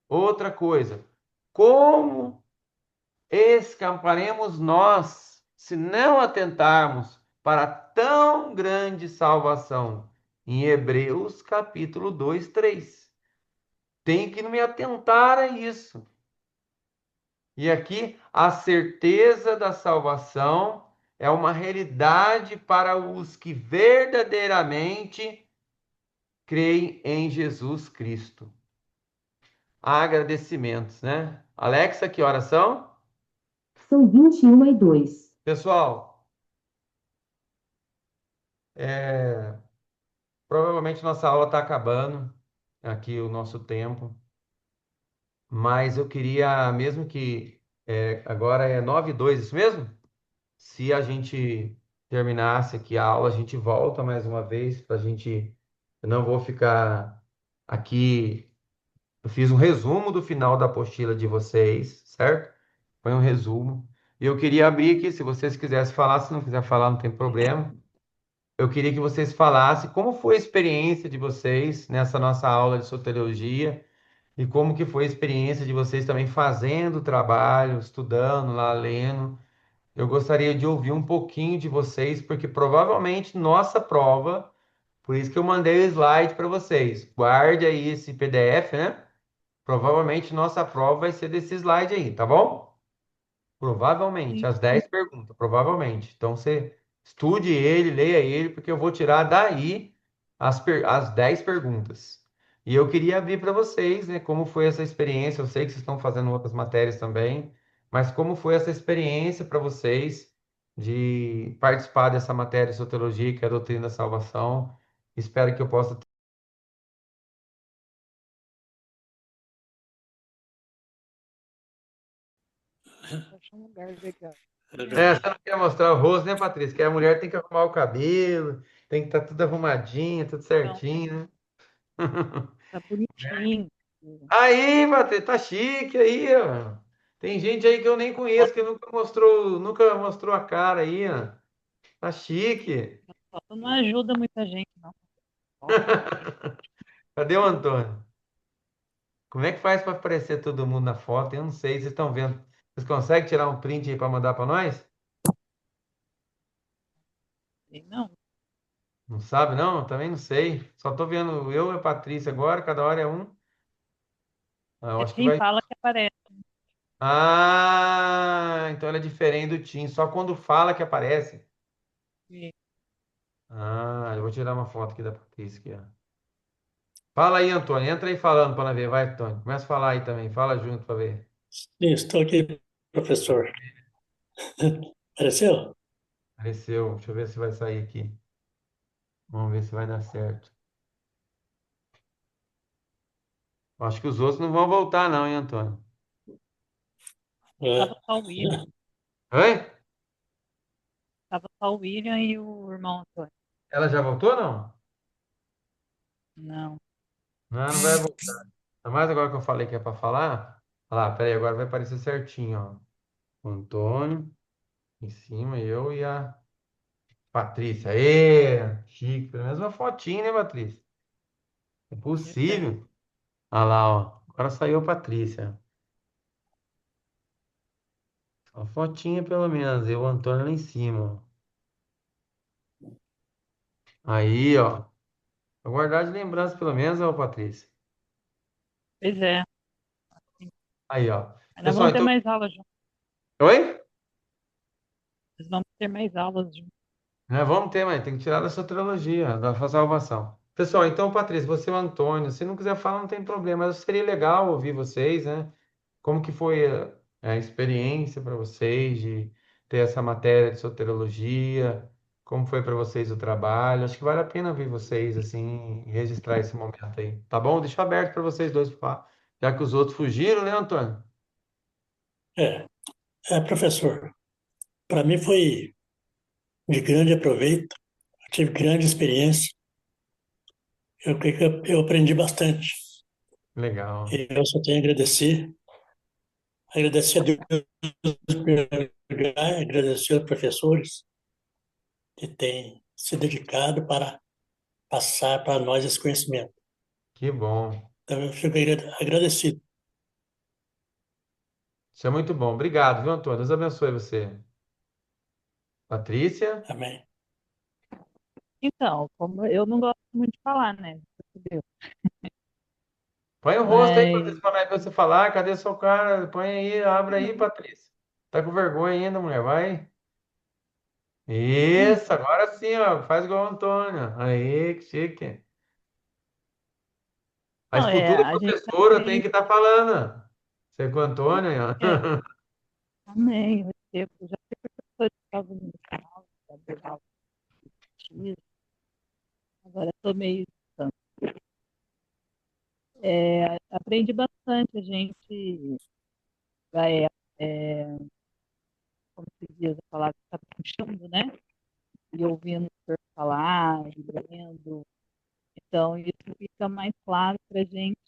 Outra coisa, como escaparemos nós se não atentarmos para tão grande salvação? Em Hebreus capítulo 2, 3. Tem que me atentar a isso. E aqui, a certeza da salvação é uma realidade para os que verdadeiramente creem em Jesus Cristo. Agradecimentos, né? Alexa, que horas são? São 21h02. Pessoal, provavelmente nossa aula está acabando, aqui o nosso tempo, mas eu queria, mesmo que agora é 9h02, isso mesmo? Se a gente terminasse aqui a aula, a gente volta mais uma vez para a gente. Eu não vou ficar aqui. Eu fiz um resumo do final da apostila de vocês, certo? Foi um resumo. E eu queria abrir aqui, se vocês quisessem falar, se não quiser falar, não tem problema. Eu queria que vocês falassem como foi a experiência de vocês nessa nossa aula de soteriologia e como que foi a experiência de vocês também fazendo o trabalho, estudando lá, lendo. Eu gostaria de ouvir um pouquinho de vocês, porque provavelmente nossa prova, por isso que eu mandei o slide para vocês. Guarde aí esse PDF, né? Provavelmente nossa prova vai ser desse slide aí, tá bom? Provavelmente, Sim. as 10 perguntas, provavelmente. Então você estude ele, leia ele, porque eu vou tirar daí as 10 perguntas. E eu queria abrir para vocês, né, como foi essa experiência. Eu sei que vocês estão fazendo outras matérias também, mas como foi essa experiência para vocês de participar dessa matéria de soteriologia, que é a doutrina da salvação. Espero que eu possa. Acho um lugar legal. Você não quer mostrar o rosto, né, Patrícia? Que a mulher tem que arrumar o cabelo, tem que estar tudo arrumadinho, tudo Então, certinho, né? tá bonitinho. Aí, Patrícia, tá chique aí, ó. Tem gente aí que eu nem conheço, que nunca mostrou a cara aí, ó. Tá chique. A foto não ajuda muita gente, não. Foto. Cadê o Antônio? Como é que faz para aparecer todo mundo na foto? Eu não sei, vocês estão vendo. Vocês conseguem tirar um print aí para mandar para nós? Não, Não sabe, não? Também não sei. Só tô vendo eu e a Patrícia agora, cada hora é um. Eu é acho que quem vai. fala que aparece. Ah, então ela é diferente do Tim, só quando fala que aparece. Ah, eu vou tirar uma foto aqui da Patrícia aqui, ó. Fala aí, Antônio. Entra aí falando para ver. Vai, Antônio. Começa a falar aí também. Fala junto para ver. Sim, estou aqui, professor. Apareceu? Apareceu. Deixa eu ver se vai sair aqui. Vamos ver se vai dar certo. Acho que os outros não vão voltar, não, hein, Antônio? Tava É, só o William. Oi? Tava só o William e o irmão Antônio. Ela já voltou, não? Não. Não, não vai voltar. Ainda mais agora que eu falei que é para falar. Olha lá, peraí, agora vai aparecer certinho, ó. O Antônio, em cima, eu e a Patrícia. Ê, chique. Pelo menos uma fotinha, né, Patrícia? É Isso é. possível. Olha lá, ó. Agora saiu a Patrícia. Só fotinha, pelo menos. E o Antônio lá em cima, ó. Aí, ó. Vou guardar de lembrança, pelo menos, ó, Patrícia. Pois é. Aí, ó. Ainda Pessoal, vamos ter então. mais aulas juntos. Oi? Nós vamos ter mais aulas juntos. Vamos ter, mas tem que tirar da sua trilogia, da salvação. Pessoal, então, Patrícia, você é o Antônio. Se não quiser falar, não tem problema. Mas seria legal ouvir vocês, né? Como que foi a experiência para vocês de ter essa matéria de soteriologia? como foi para vocês o trabalho. Acho que vale a pena ver vocês assim, e registrar esse momento aí. Tá bom? Deixa aberto para vocês dois falar. Já que os outros fugiram, né, Antônio? É, professor, para mim foi de grande aproveito, eu tive grande experiência, eu creio que eu aprendi bastante. Legal. E eu só tenho a agradecer a Deus em primeiro lugar, agradecer aos professores que têm se dedicado para passar para nós esse conhecimento. Que bom. Então eu fico agradecido. Isso é muito bom. Obrigado, viu, Antônio? Deus abençoe você. Patrícia? Amém. Então, como eu não gosto muito de falar, né? Entendeu? Põe o rosto aí, Mas, Patrícia, para você falar. Cadê seu cara? Põe aí, abre aí, Patrícia. Tá com vergonha ainda, mulher? Vai. Isso, agora sim, ó. Faz igual o Antônio. Aí, que chique. A não, futura a gente professora tem aprende, que estar falando. Você com o Antônio, ó. é, também, eu já fui professor de prova musical, já dei aula de batismo, agora estou meio distante. Aprendi bastante, a gente vai, como se diz a palavra, está puxando, né? E ouvindo o senhor falar, e lendo. Então, isso fica mais claro para a gente,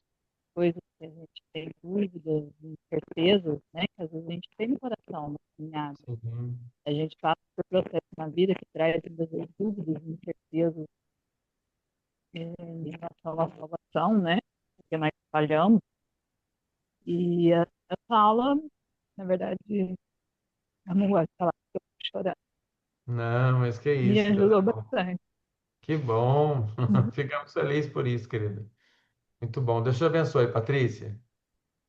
coisas que a gente tem dúvidas, incertezas, né? Que às vezes a gente tem no coração, na caminhada. Sim, A gente passa por processos na vida que traz muitas vezes dúvidas, incertezas em relação à salvação, né? Porque nós falhamos. E essa aula, na verdade, eu não gosto de falar porque eu vou chorar. não, mas que Me isso, Deus ajudou é bom. bastante. Que bom. Uhum. Ficamos felizes por isso, querido. Muito bom. Deus te abençoe, Patrícia.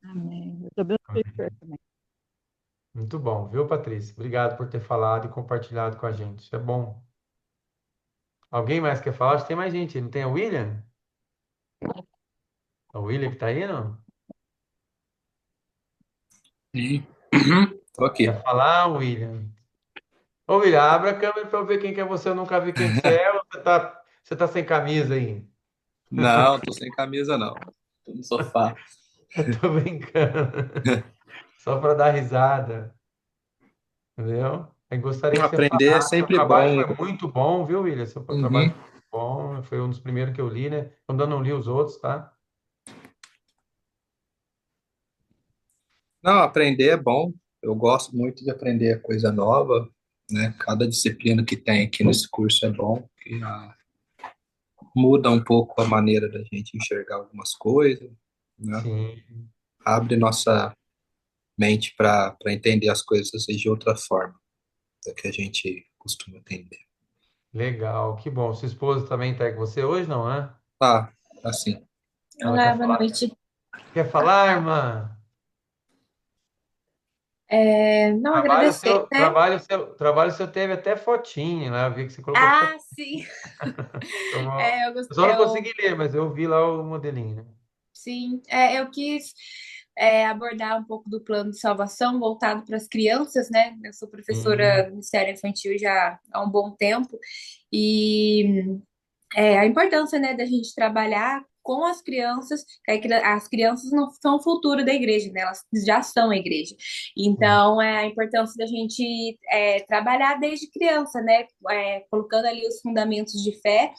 Amém. Eu estou abençoe o senhor Amém. também. Muito bom, viu, Patrícia? Obrigado por ter falado e compartilhado com a gente. Isso é bom. Alguém mais quer falar? Acho que tem mais gente. Não tem a William? A William que tá aí, não? Sim. Uhum. Tô aqui. Quer falar, William? Ô, William, abre a câmera para eu ver quem que é você. Eu nunca vi quem que você é. Ou você tá sem camisa aí? Não, tô sem camisa, não. Tô no sofá. Eu tô brincando. Só para dar risada, entendeu? Eu gostaria que você Aprender é falasse. Seu sempre trabalho bom. foi muito bom, viu, William? Seu trabalho Uhum. foi muito bom. Foi um dos primeiros que eu li, né? Ainda não li os outros, tá? Não, aprender é bom. Eu gosto muito de aprender coisa nova, né? Cada disciplina que tem aqui nesse curso é bom, que muda um pouco a maneira da gente enxergar algumas coisas, né? Sim, Abre nossa mente para entender as coisas assim, de outra forma do que a gente costuma entender. legal. Que bom. Sua esposa também tá aí com você hoje, não é? Tá, assim. Ela Olá, quer boa falar? noite. Quer falar, irmã? Não agradecer, né? Trabalho seu teve até fotinho, né? Eu vi que você colocou foto. Ah, sim. Eu só não consegui ler, mas eu vi lá o modelinho, né? Sim, eu quis abordar um pouco do plano de salvação voltado para as crianças, né? Eu sou professora Sim, do Ministério Infantil já há um bom tempo e a importância, né, da gente trabalhar com as crianças, que as crianças não são o futuro da igreja, né? Elas já são a igreja. sim. Então, é a importância da gente trabalhar desde criança, né? Colocando ali os fundamentos de fé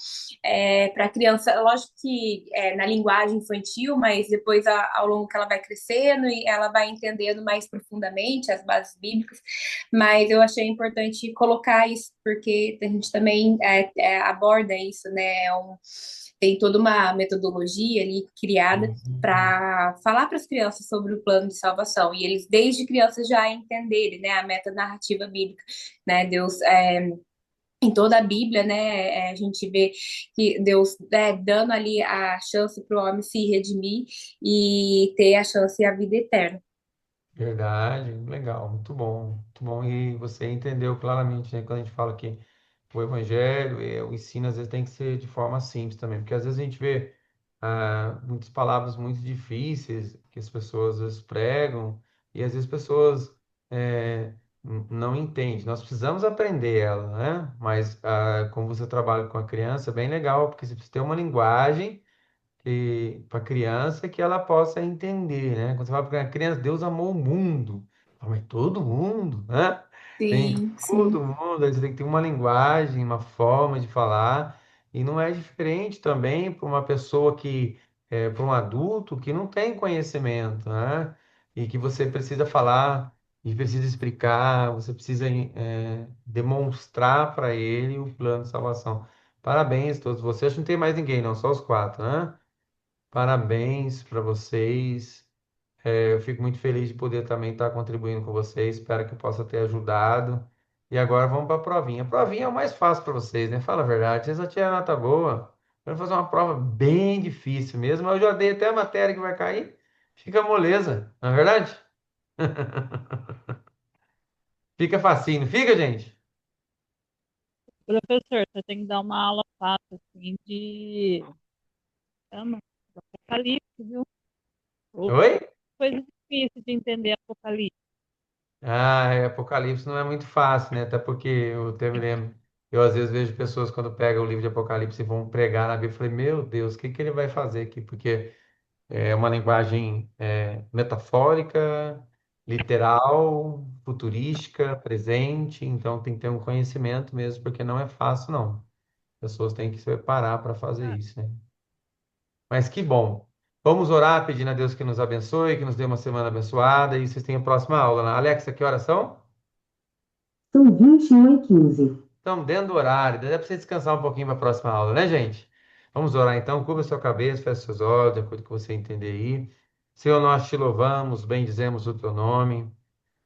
para a criança, lógico que na linguagem infantil, mas depois ao longo que ela vai crescendo e ela vai entendendo mais profundamente as bases bíblicas. Mas eu achei importante colocar isso, porque a gente também aborda isso, né? Tem toda uma metodologia ali criada Uhum. para falar para as crianças sobre o plano de salvação e eles desde crianças já entenderem, né, a metanarrativa bíblica, né? Deus em toda a Bíblia, né, a gente vê que Deus dando ali a chance para o homem se redimir e ter a chance e a vida eterna. Verdade, legal, muito bom, muito bom. E você entendeu claramente, né, quando a gente fala que o evangelho, o ensino, às vezes tem que ser de forma simples também, porque às vezes a gente vê muitas palavras muito difíceis que as pessoas às vezes pregam, e às vezes pessoas não entende. Nós precisamos aprender ela, né? Mas como você trabalha com a criança, é bem legal, porque você precisa ter uma linguagem para a criança que ela possa entender, né? Quando você fala para a criança, Deus amou o mundo. Fala, mas todo mundo, né? Tem Sim, sim. todo mundo, aí você tem que ter uma linguagem, uma forma de falar, e não é diferente também para uma pessoa para um adulto que não tem conhecimento, né? E que você precisa falar, e precisa explicar, você precisa demonstrar para ele o plano de salvação. Parabéns a todos vocês. Acho que não tem mais ninguém, não, só os quatro, né? Parabéns para vocês. Eu fico muito feliz de poder também estar contribuindo com vocês. Espero que eu possa ter ajudado. E agora vamos para a provinha. A provinha é o mais fácil para vocês, né? Fala a verdade. Vocês já tiraram nota boa. Vamos fazer uma prova bem difícil mesmo. Eu já dei até a matéria que vai cair. Fica moleza, não é verdade? Fica facinho, fica, gente? Professor, você tem que dar uma aula fácil, assim, chama, do Apocalipse, viu? Ou Oi? coisa difícil de entender Apocalipse. Apocalipse não é muito fácil, né? Até porque me lembro, eu às vezes vejo pessoas quando pegam o livro de Apocalipse e vão pregar na Bíblia, eu falei, meu Deus, o que que ele vai fazer aqui? Porque é uma linguagem metafórica, literal, futurística, presente, então tem que ter um conhecimento mesmo, porque não é fácil, não. As pessoas têm que se preparar para fazer isso, né? Mas que bom. Vamos orar pedindo a Deus que nos abençoe, que nos dê uma semana abençoada e vocês tenham a próxima aula, né? Alexa, que horas são? São 21h15. Estamos dentro do horário, dá para você descansar um pouquinho para a próxima aula, né, gente? Vamos orar então, cubra sua cabeça, feche seus olhos, de acordo com o que você entender aí. Senhor, nós te louvamos, bendizemos o teu nome.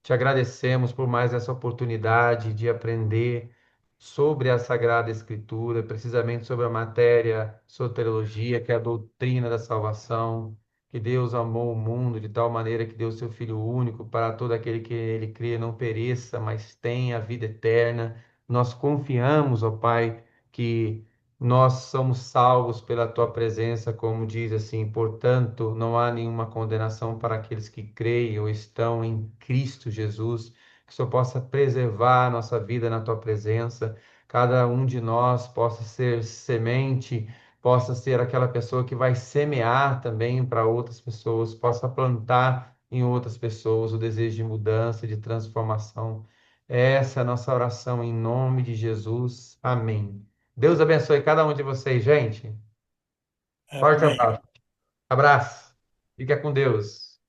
Te agradecemos por mais essa oportunidade de aprender sobre a Sagrada Escritura, precisamente sobre a matéria soteriologia, que é a doutrina da salvação, que Deus amou o mundo de tal maneira que deu seu Filho único para todo aquele que nele crê não pereça, mas tenha a vida eterna. Nós confiamos, ó Pai, que nós somos salvos pela tua presença, como diz assim, portanto, não há nenhuma condenação para aqueles que creem ou estão em Cristo Jesus, que o Senhor possa preservar a nossa vida na tua presença, cada um de nós possa ser semente, possa ser aquela pessoa que vai semear também para outras pessoas, possa plantar em outras pessoas o desejo de mudança, de transformação. Essa é a nossa oração em nome de Jesus. Amém. Deus abençoe cada um de vocês, gente. Forte Amém. abraço. Abraço. Fica com Deus.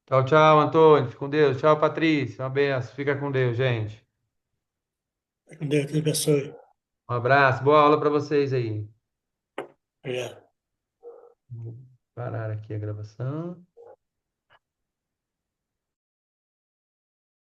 Tchau, tchau, Antônio. Fica com Deus. Tchau, Patrícia. Um abraço. Fica com Deus, gente. Que Deus te abençoe. Um abraço. Boa aula para vocês aí. Obrigado. Vou parar aqui a gravação.